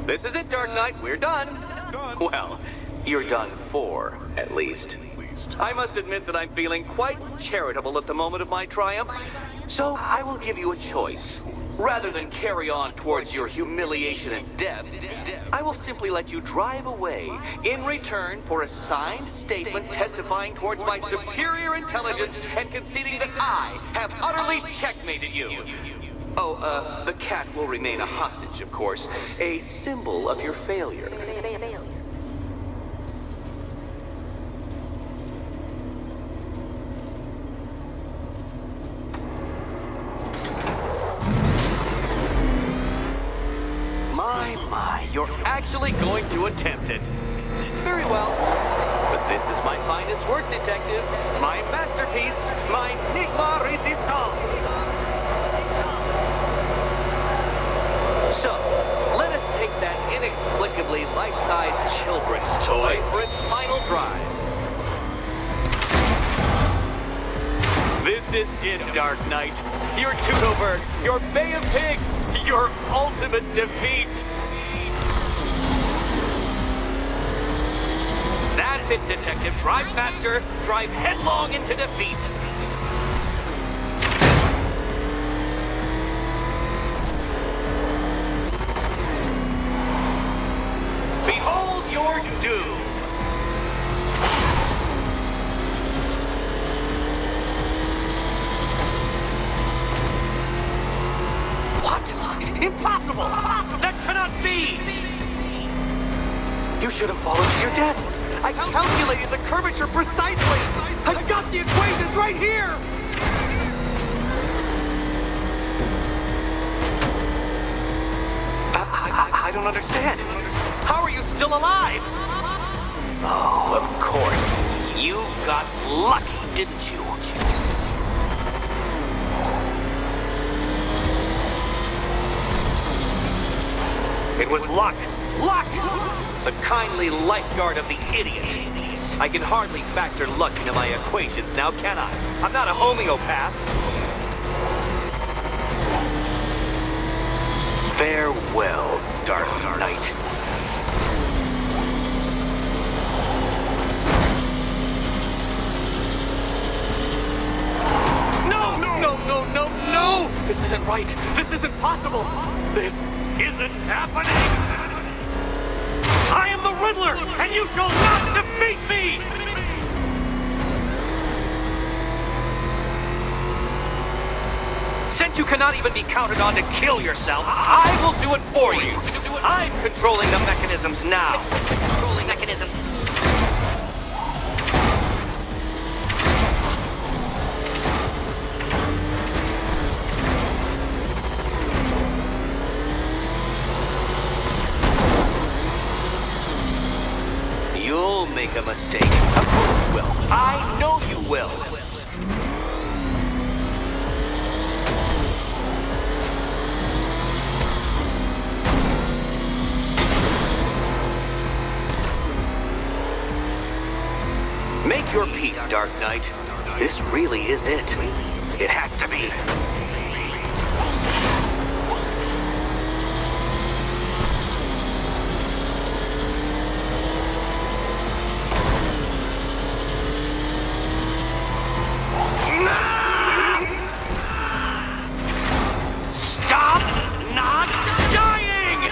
This is it, Dark Knight. We're done. Well, you're done for, at least. I must admit that I'm feeling quite charitable at the moment of my triumph. So I will give you a choice. Rather than carry on towards your humiliation and death, I will simply let you drive away in return for a signed statement testifying towards my superior intelligence and conceding that I have utterly checkmated you. Oh, the cat will remain a hostage, of course. A symbol of your failure. My, you're actually going to attempt it. Very well. But this is my finest work, detective. My masterpiece, my Enigma Resistance. So, let us take that inexplicably life-size children's toy for its final drive. This is it, Dark Knight. Your Teutoburg, your Bay of Pigs, your ultimate defeat. That's it, detective. Drive faster, drive headlong into defeat. Behold your doom! What? Impossible! That cannot be! You should have fallen to your death! I calculated the curvature precisely! I've got the equations right here! I don't understand. How are you still alive? Oh, of course. You got lucky, didn't you? It was luck. Luck! The kindly lifeguard of the idiot. I can hardly factor luck into my equations now, can I? I'm not a homeopath. Farewell, Dark Knight. No! This isn't right. This isn't possible. This isn't happening. I am the Riddler, and you shall not defeat me! You cannot even be counted on to kill yourself. I will do it for you. I'm controlling the mechanisms now. Controlling mechanism. You'll make a mistake. Of course you will. I know you will. Make your peace, Dark Knight. This really is it. It has to be. Stop not dying!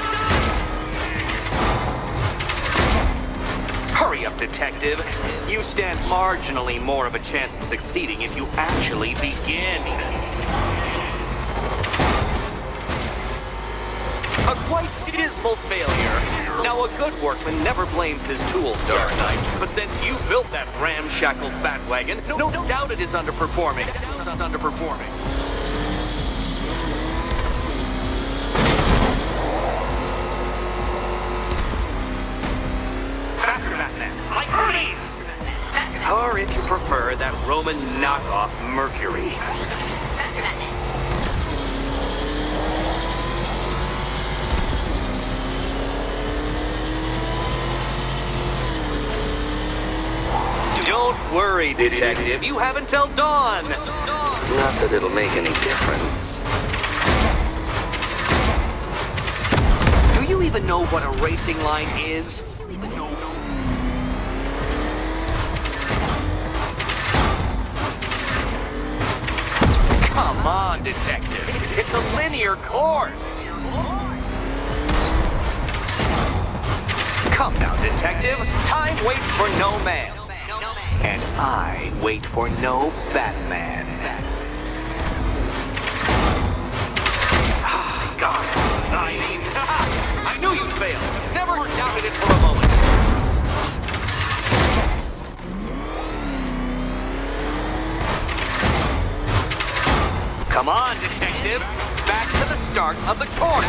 Hurry up, Detective. You stand marginally more of a chance of succeeding if you actually begin. A quite dismal failure. Now, a good workman never blames his tools, Dark Knight. But since you built that ramshackle Batwagon, no doubt it is underperforming. It's underperforming. Faster, Batman! Like Hermes! Or if you prefer, that Roman knockoff Mercury. Faster, Batman. Don't worry, Detective. You have until dawn. Not that it'll make any difference. Do you even know what a racing line is? Come on, Detective. It's a linear course. Come now, Detective. Time waits for no man. And I wait for no Batman. God, I knew you'd fail. Never doubted it for a moment. Come on, Detective. Back to the start of the course.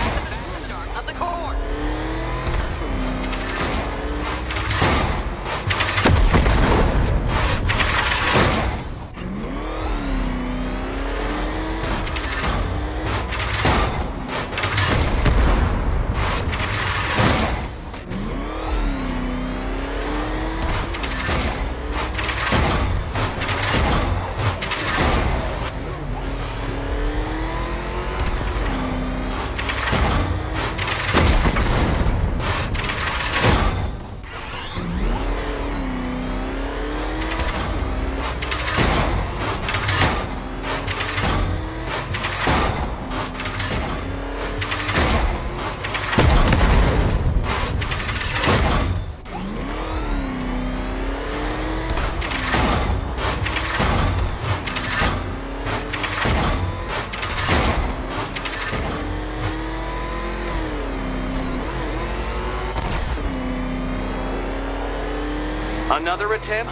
Another attempt?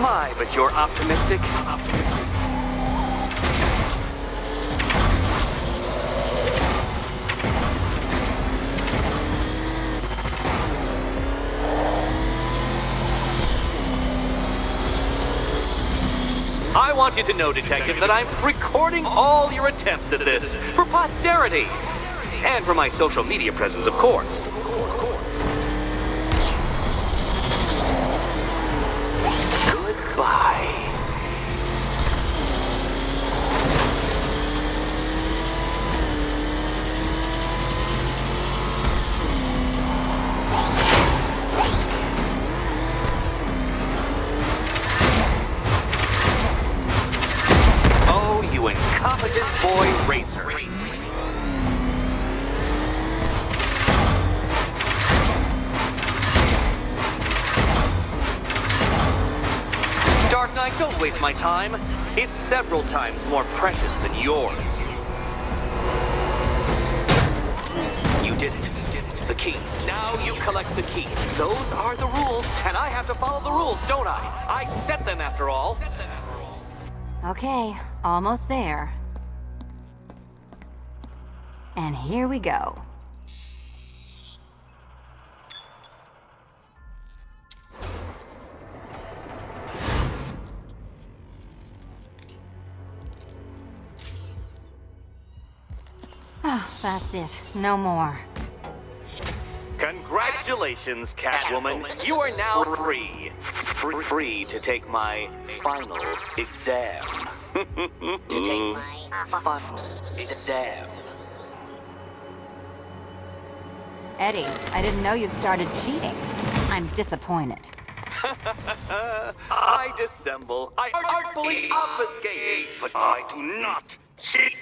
My, but you're optimistic. I want you to know, Detective, that I'm recording all your attempts at this for posterity. And for my social media presence, of course. Goodbye. Oh, you incompetent boy racer. Dark Knight, don't waste my time. It's several times more precious than yours. did it. The key. Now you collect the key. Those are the rules, and I have to follow the rules, don't I? I set them after all. Okay, almost there. And here we go. Oh, that's it. No more. Congratulations, Catwoman. You are now free. Free to take my final exam. To take my final exam. Eddie, I didn't know you'd started cheating. I'm disappointed. I dissemble. I artfully obfuscate. But I do not cheat.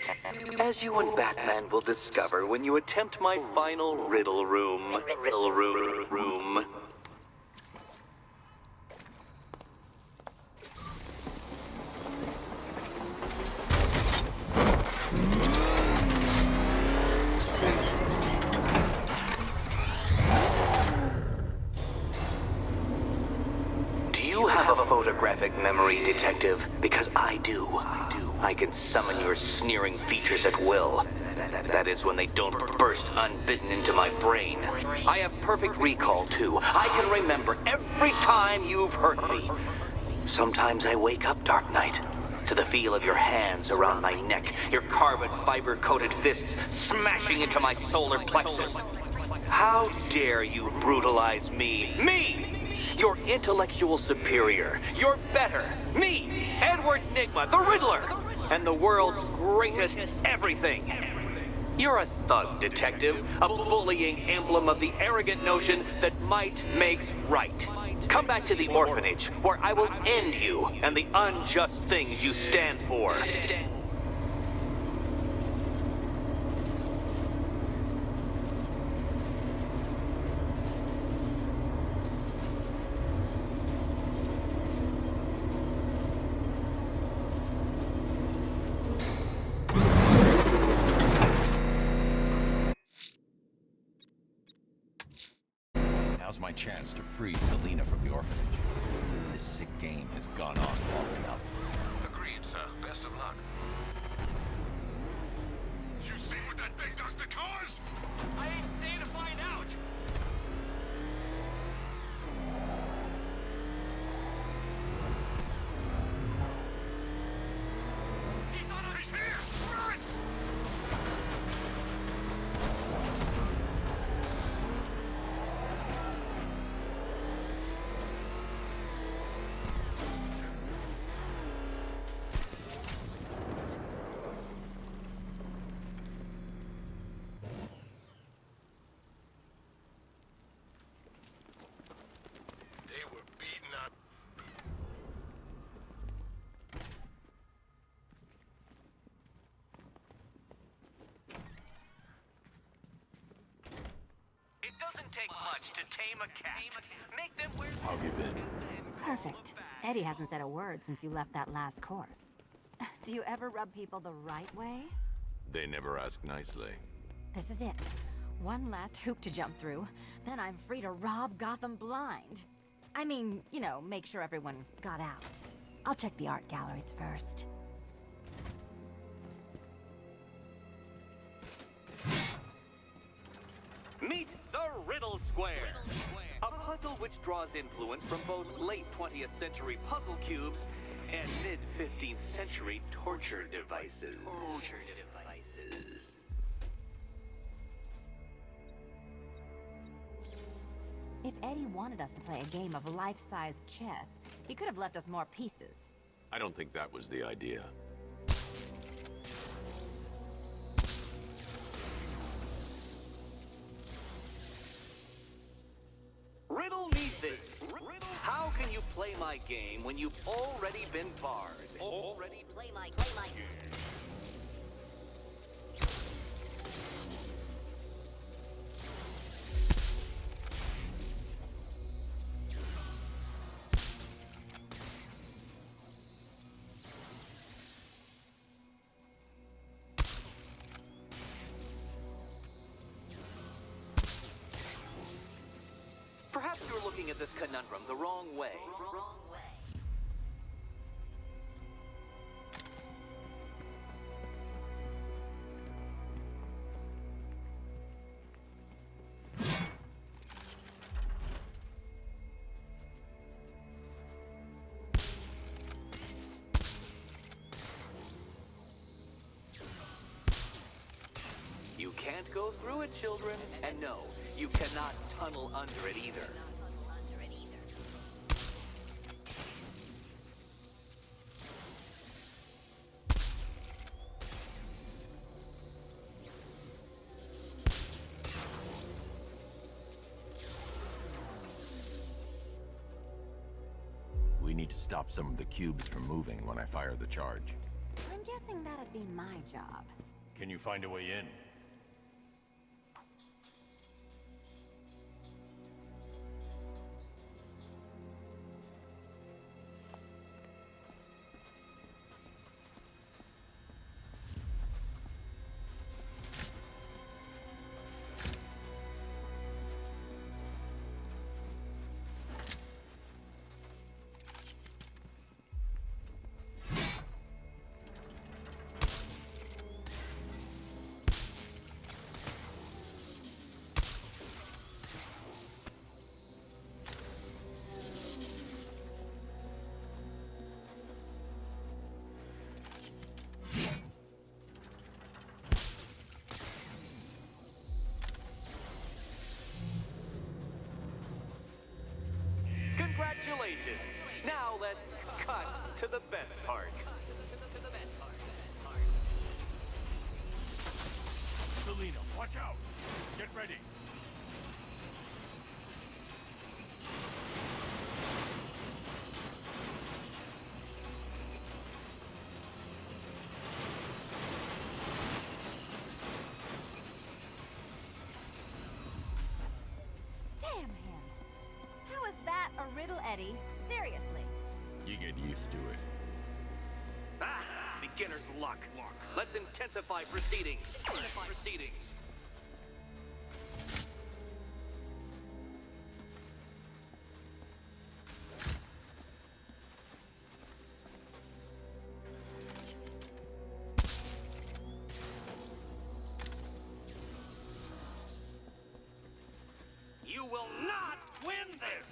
As you and Batman will discover when you attempt my final riddle room. Riddle room. Do you have a photographic memory, Detective? Because I do. I can summon your sneering features at will. That is when they don't burst unbidden into my brain. I have perfect recall, too. I can remember every time you've hurt me. Sometimes I wake up, Dark Knight, to the feel of your hands around my neck, your carbon fiber-coated fists smashing into my solar plexus. How dare you brutalize me? Me! Your intellectual superior. You're better. Me, Edward Nygma, the Riddler, and the world's greatest everything. You're a thug, Detective, a bullying emblem of the arrogant notion that might makes right. Come back to the orphanage, where I will end you and the unjust things you stand for. Now's my chance to free Selina from the orphanage. This sick game has gone on long enough. Agreed, sir. Best of luck. You see what that thing does to cars? I ain't staying to find out. He's on our... He's here! Run! They were beaten up. It doesn't take much to tame a cat. Make them wear... How have you been? Perfect. Eddie hasn't said a word since you left that last course. Do you ever rub people the right way? They never ask nicely. This is it. One last hoop to jump through, then I'm free to rob Gotham blind. I mean, you know, make sure everyone got out. I'll check the art galleries first. Meet the Riddle Square. A puzzle which draws influence from both late 20th century puzzle cubes and mid-15th century torture devices. If Eddie wanted us to play a game of life-size chess, he could have left us more pieces. I don't think that was the idea. Riddle me this. How can you play my game when you've already been barred? Play my at this conundrum the wrong way. Wrong way. You can't go through it, children. And no, you cannot tunnel under it either. We need to stop some of the cubes from moving when I fire the charge. I'm guessing that'd be my job. Can you find a way in? Congratulations! Now let's cut to the best part. Selina, watch out! Get ready! Damn him! How is that a riddle, Eddie? Seriously. You get used to it. Ah! Beginner's luck. Let's intensify proceedings. You will not win this!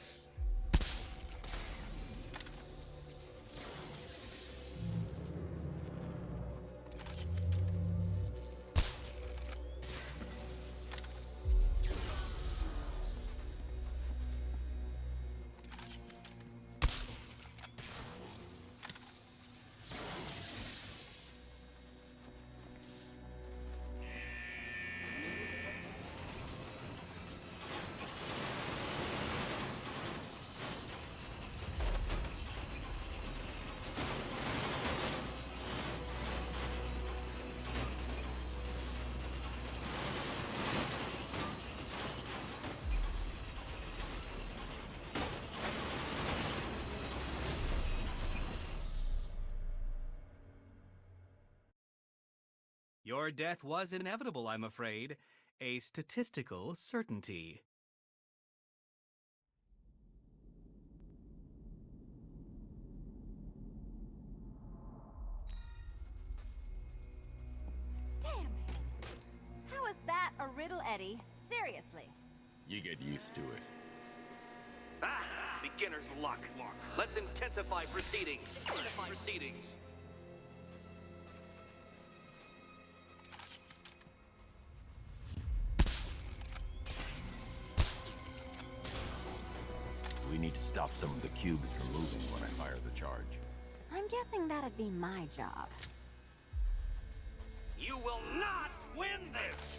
Your death was inevitable, I'm afraid. A statistical certainty. Damn him! How is that a riddle, Eddie? Seriously. You get used to it. Ah! Beginner's luck. Let's intensify proceedings. We need to stop some of the cubes from moving when I fire the charge. I'm guessing that'd be my job. You will not win this!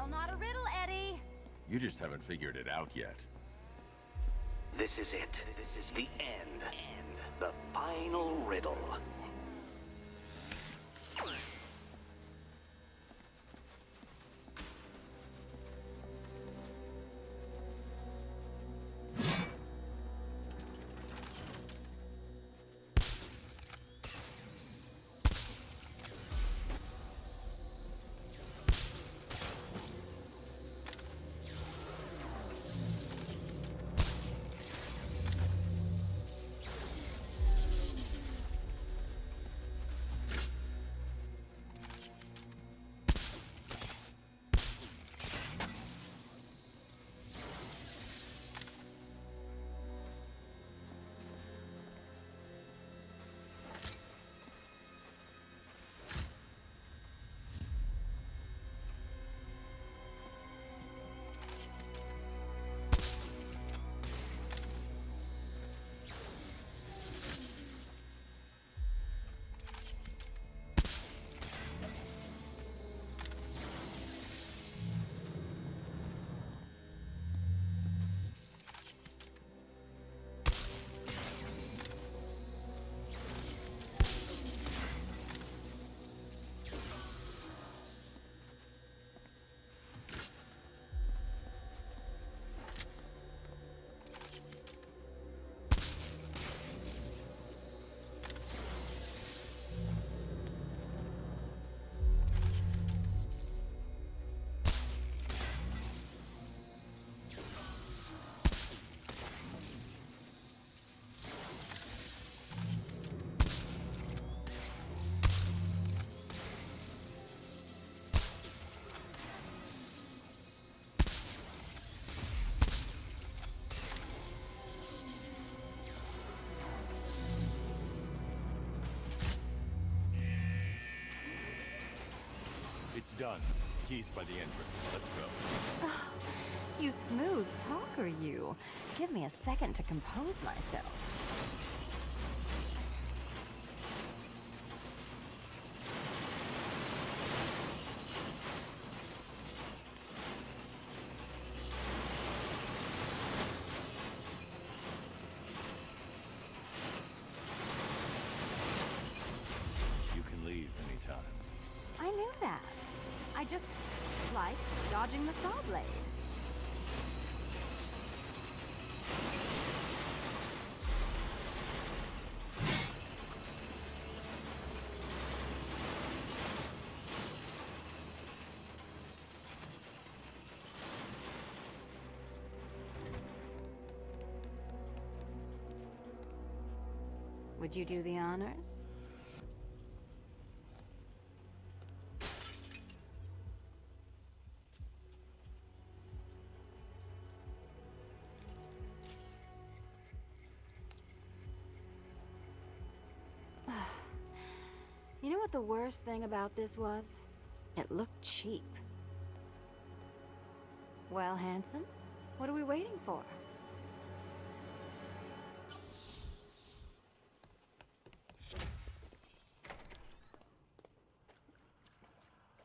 riddle, not a riddle, Eddie. You just haven't figured it out yet. This is it. This is the end. The final riddle. It's done. Keys by the entrance. Let's go. You smooth talker, you. Give me a second to compose myself. You can leave anytime. I knew that. I just like dodging the saw blade. Would you do the honors? You know what the worst thing about this was? It looked cheap. Well, handsome, what are we waiting for?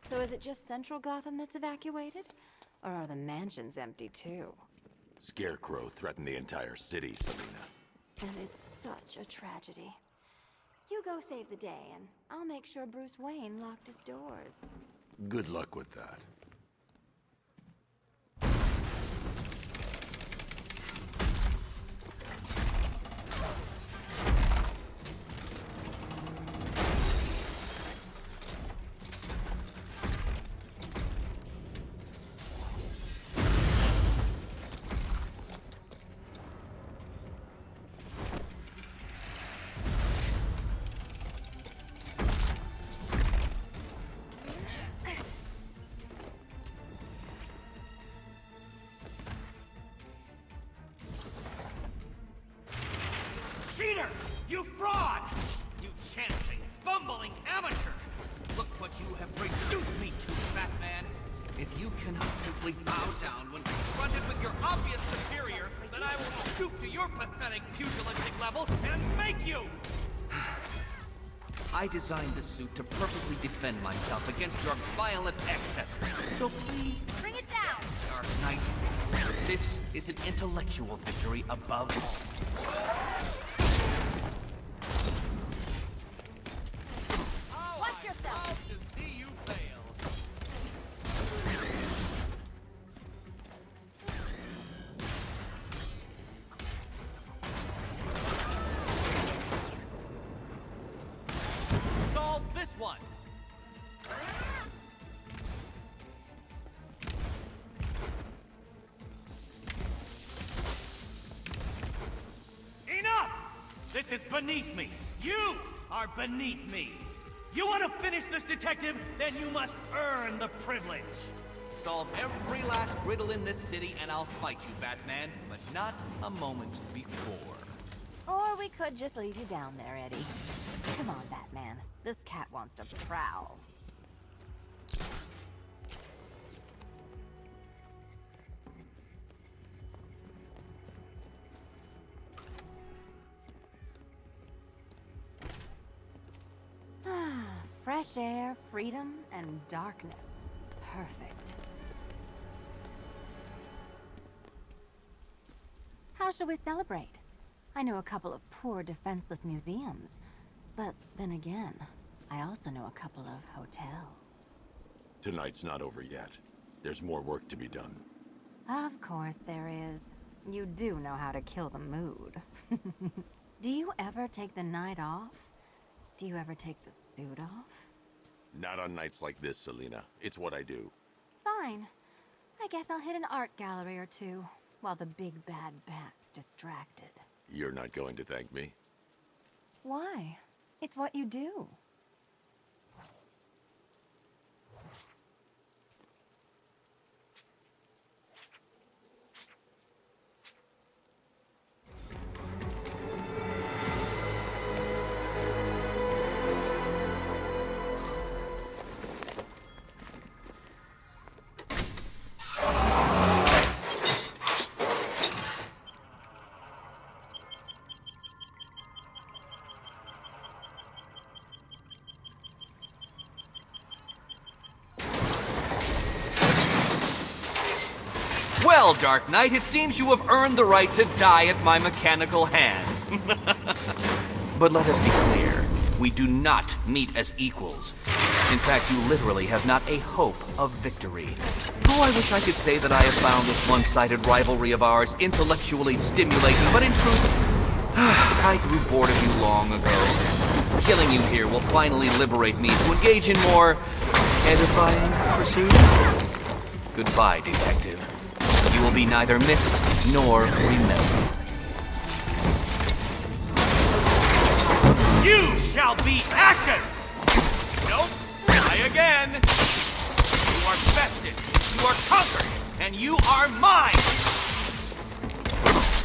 So is it just Central Gotham that's evacuated? Or are the mansions empty too? Scarecrow threatened the entire city, Selina. And it's such a tragedy. You go save the day, and I'll make sure Bruce Wayne locked his doors. Good luck with that. Cheater! You fraud! You chancing, fumbling amateur! Look what you have reduced me to, Batman! If you cannot simply bow down when confronted with your obvious superior, then I will stoop to your pathetic pugilistic level and make you! I designed this suit to perfectly defend myself against your violent excesses, so please, bring it is an intellectual victory above all. Watch yourself! To see you fail. Solve this one. Enough! This is beneath me. You are beneath me. You want to finish this, detective? Then you must earn the privilege. Solve every last riddle in this city and I'll fight you, Batman, but not a moment before. Or we could just leave you down there, Eddie. Come on, Batman. This cat wants to prowl. Fresh air, freedom, and darkness. Perfect. How should we celebrate? I know a couple of poor, defenseless museums. But then again, I also know a couple of hotels. Tonight's not over yet. There's more work to be done. Of course there is. You do know how to kill the mood. Do you ever take the night off? Do you ever take the suit off? Not on nights like this, Selina. It's what I do. Fine. I guess I'll hit an art gallery or two, while the big bad bat's distracted. You're not going to thank me? Why? It's what you do. Well, Dark Knight, it seems you have earned the right to die at my mechanical hands. But let us be clear, we do not meet as equals. In fact, you literally have not a hope of victory. Oh, I wish I could say that I have found this one-sided rivalry of ours intellectually stimulating, but in truth, I grew bored of you long ago. Killing you here will finally liberate me to engage in more edifying pursuits. Goodbye, detective. You will be neither missed nor remembered. You shall be ashes! Nope, try again! You are bested, you are conquered, and you are mine!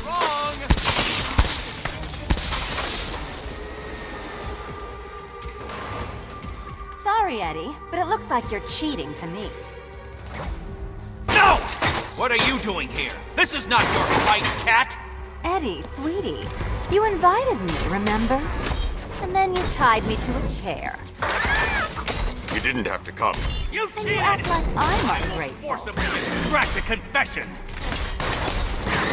Wrong! Sorry, Eddie, but it looks like you're cheating to me. No! What are you doing here? This is not your fight, cat! Eddie, sweetie, you invited me, remember? And then you tied me to a chair. You didn't have to come. You And cheated! you act like I'm ungrateful. Forcibly extract a confession!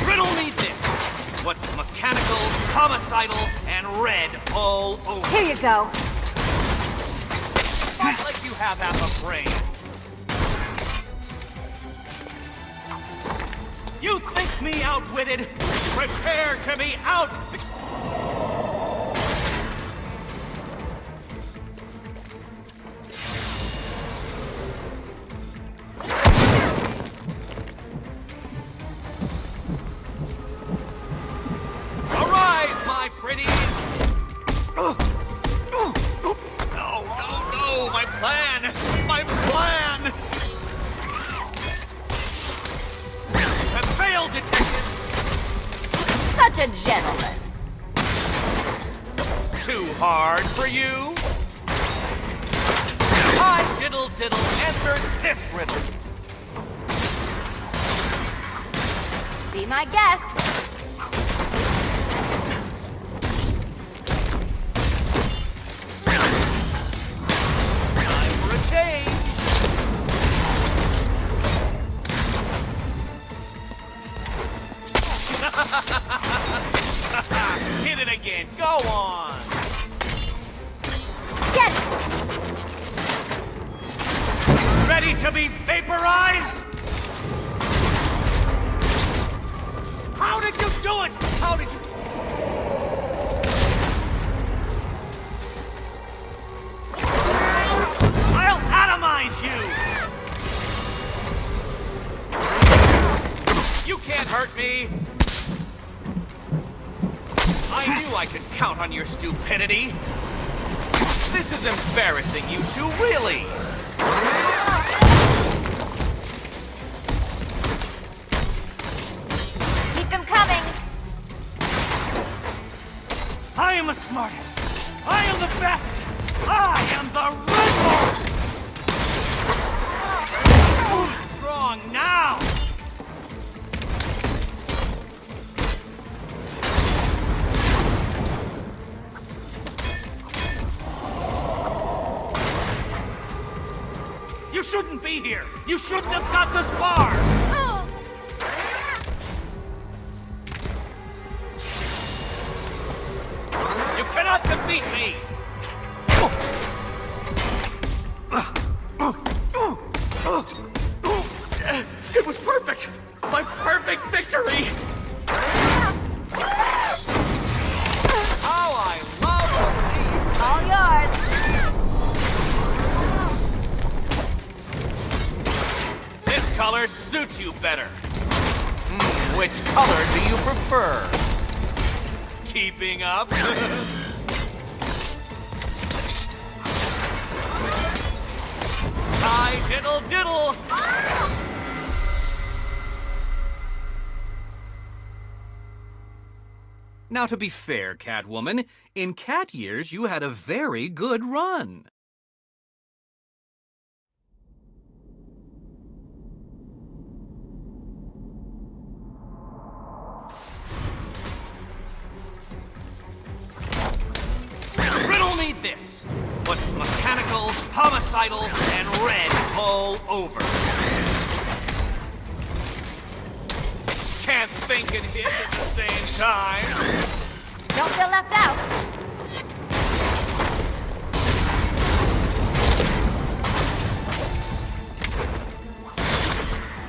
Riddle me this! What's mechanical, homicidal, and red all over? Here you go. Fight like you have half a brain. You think me outwitted? Prepare to be out... Arise, my pretties! No, my plan! My plan! Have failed, detective! Such a gentleman. Too hard for you? I diddle answered this riddle. Be my guest. Time for a change. begin. Go on. Get it! Ready to be vaporized? How did you do it? How did you... I'll atomize you! You can't hurt me! I knew I could count on your stupidity! This is embarrassing, you two, really! Keep them coming! I am the smartest! I am the best! I am the Riddler! Who's strong now? You shouldn't be here! You shouldn't have got this far! You cannot defeat me! It was perfect! My perfect victory! How I love to see you! All yours! This color suits you better. Which color do you prefer? Keeping up? Hi, diddle diddle! Now, to be fair, Catwoman, in cat years you had a very good run. Riddle me this. What's mechanical, homicidal, and red all over? Can't think and hit at the same time. Don't feel left out!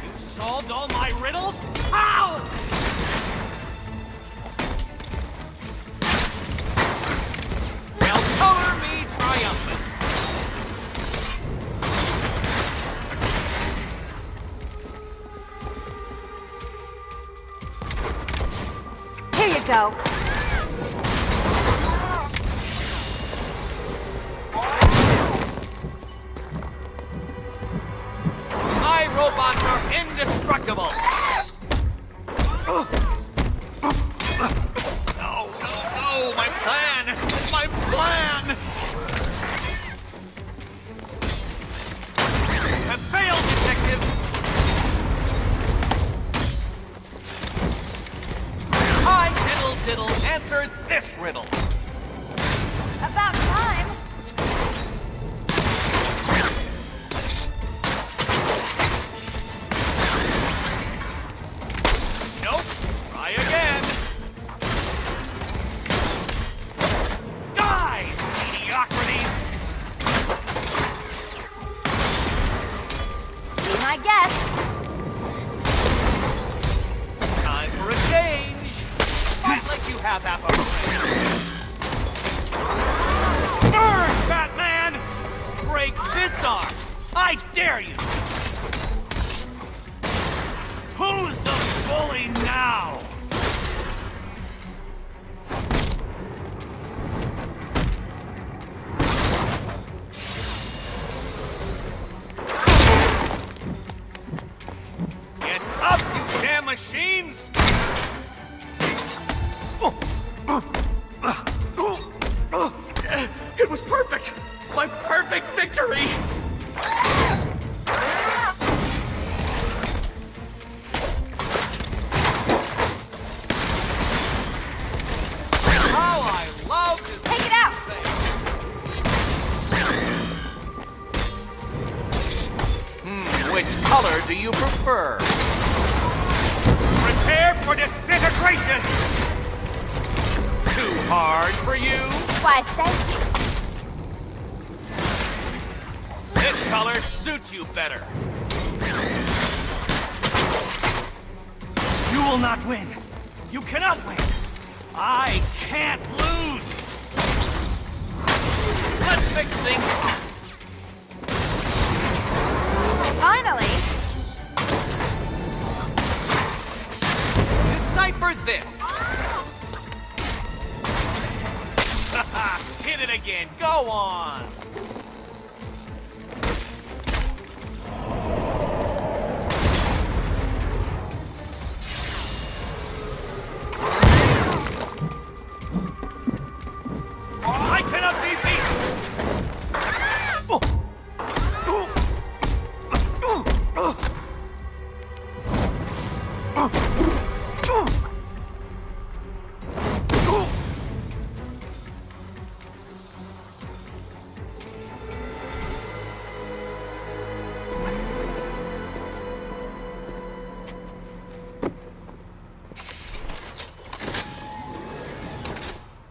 You solved all my riddles? How? Well, color me triumphant. Here you go! My robots are indestructible! No, my plan! My plan! You have failed, detective! Hi, diddle diddle, answer this riddle! About time! Nope. Try again. Die, mediocrity! Be my guest! Time for a change. Fight like you have half a brain. Burn, Batman! Break this arm. I dare you. Who's the bully now? Get up, you damn machines! It was perfect! My perfect victory! How I love to see Take it out! Which color do you prefer? Prepare for disintegration! Too Hard for you? Why, thank you. This color suits you better. You will not win. You cannot win. I can't lose. Let's fix things. Finally! Decipher this. Hit it again. Go on. I cannot be beat.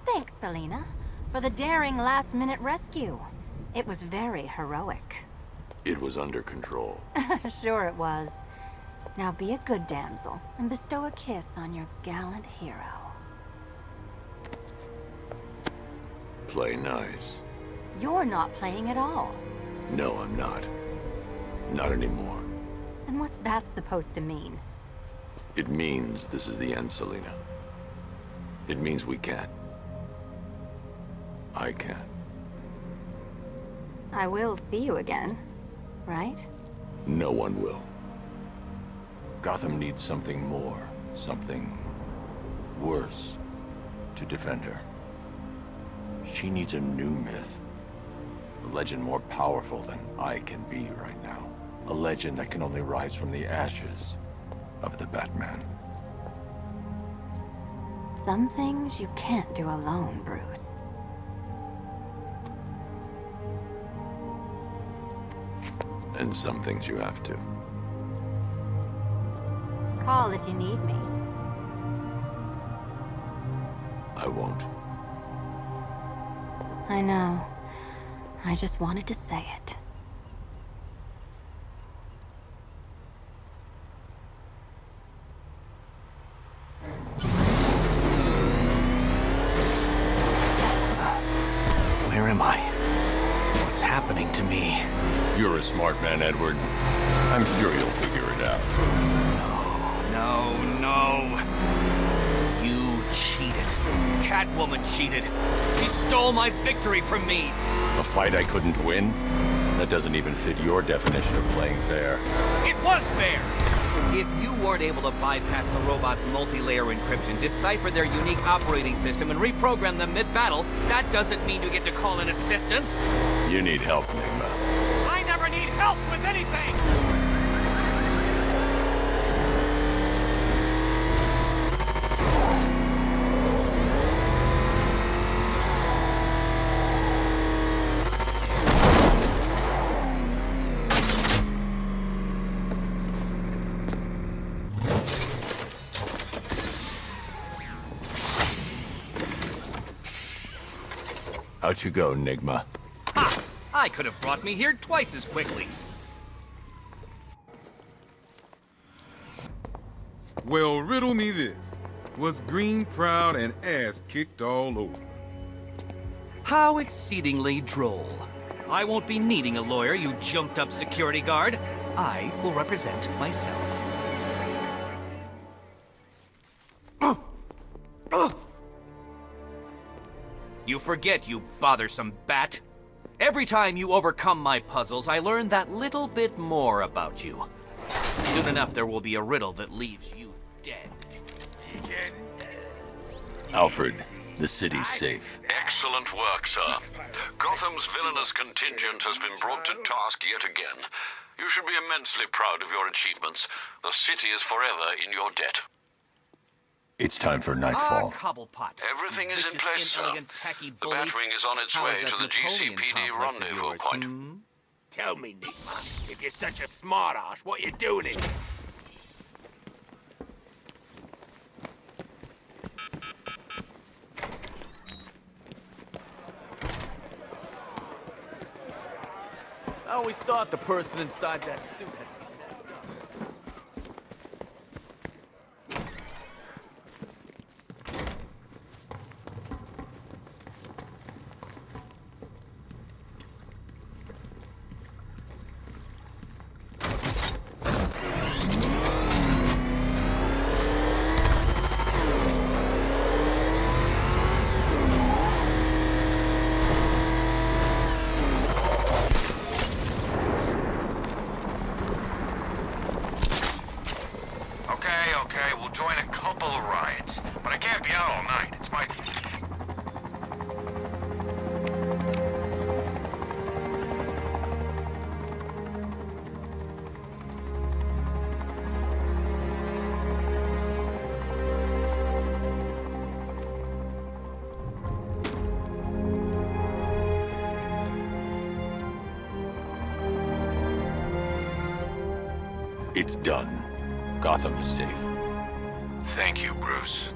Thanks, Selina, for the daring last-minute rescue. It was very heroic. It was under control. Sure it was. Now be a good damsel and bestow a kiss on your gallant hero. Play nice. You're not playing at all. No, I'm not. Not anymore. And what's that supposed to mean? It means this is the end, Selina. It means we can't. I can't. I will see you again, right? No one will. Gotham needs something more, something worse to defend her. She needs a new myth. A legend more powerful than I can be right now. A legend that can only rise from the ashes of the Batman. Some things you can't do alone, Bruce. And some things you have to. Call if you need me. I won't. I know. I just wanted to say it. Where am I? What's happening to me? You're a smart man, Edward. I'm sure you'll figure it out. No. You cheated. Catwoman cheated. She stole my victory from me. A fight I couldn't win? That doesn't even fit your definition of playing fair. It was fair. If you weren't able to bypass the robot's multi-layer encryption, decipher their unique operating system, and reprogram them mid-battle, that doesn't mean you get to call in assistance. You need help, Enigma. I never need help with anything! Out you go, Enigma. Ha! I could have brought me here twice as quickly. Well, riddle me this. Was Green proud and ass kicked all over? How exceedingly droll. I won't be needing a lawyer, you jumped-up security guard. I will represent myself. You forget, you bothersome bat. Every time you overcome my puzzles, I learn that little bit more about you. Soon enough, there will be a riddle that leaves you dead. Alfred, the city's safe. Excellent work, sir. Gotham's villainous contingent has been brought to task yet again. You should be immensely proud of your achievements. The city is forever in your debt. It's time for Ah, Knightfall. Cobblepot. Everything is in Vicious, place, sir. inelegant, tacky The bully. Batwing is on its How way is to that the Napoleon GCPD complex of rendezvous yours, point. hmm? Tell me, Nigma, if you're such a smartass, what you doing here? always thought the person inside that suit had... Okay, we'll join a couple of riots. But I can't be out all night. It's my... It's done. Gotham is safe. Thank you, Bruce.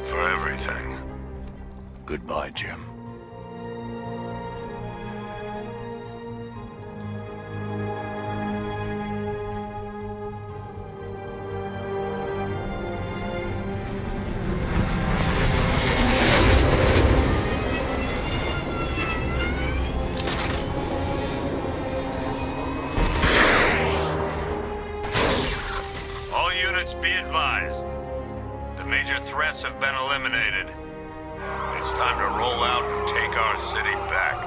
For everything. Goodbye, Jim. All units be advised. The major threats have been eliminated. It's time to roll out and take our city back.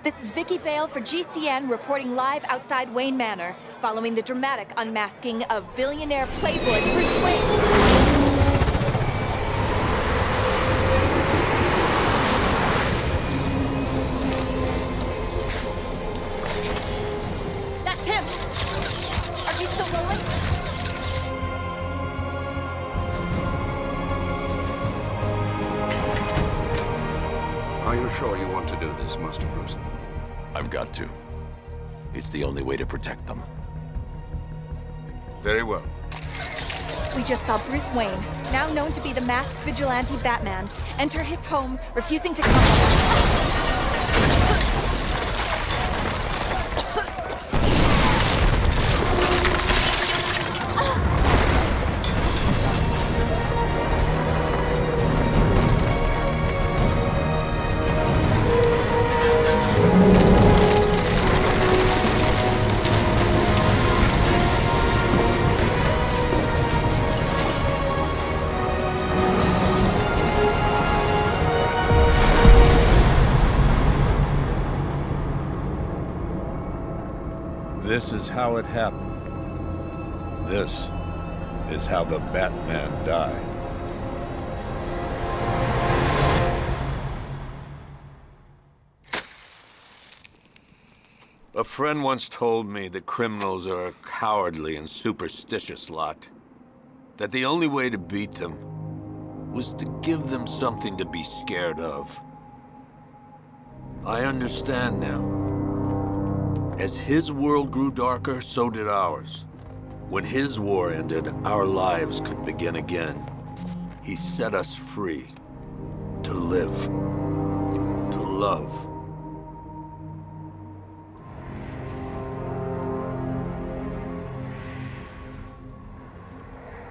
This is Vicky Vale for GCN reporting live outside Wayne Manor, following the dramatic unmasking of billionaire playboy Bruce Wayne. That's him! Are you still rolling? Are you sure you want to do this, Master Bruce? I've got to. It's the only way to protect them. Very well. We just saw Bruce Wayne, now known to be the masked vigilante Batman, enter his home, refusing to come. This is how it happened. This is how the Batman died. A friend once told me that criminals are a cowardly and superstitious lot. That the only way to beat them was to give them something to be scared of. I understand now. As his world grew darker, so did ours. When his war ended, our lives could begin again. He set us free. To live. To love.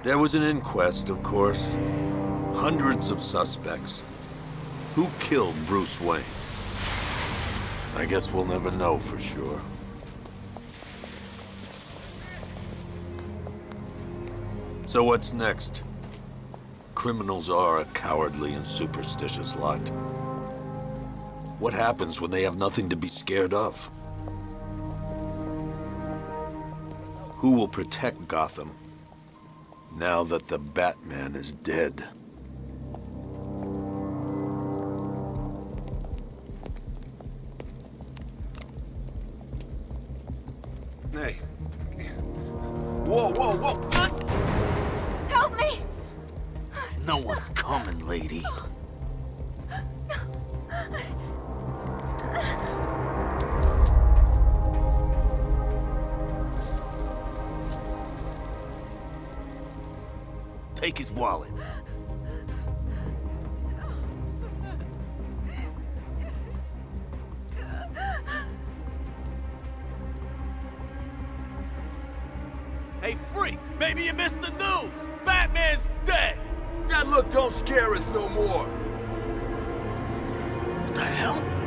There was an inquest, of course. Hundreds of suspects. Who killed Bruce Wayne? I guess we'll never know for sure. So what's next? Criminals are a cowardly and superstitious lot. What happens when they have nothing to be scared of? Who will protect Gotham now that the Batman is dead? Hey. Whoa, whoa, whoa! coming, lady. Take his wallet. Hey, freak! Maybe you missed the news! Batman's dead! That look don't scare us no more. What the hell?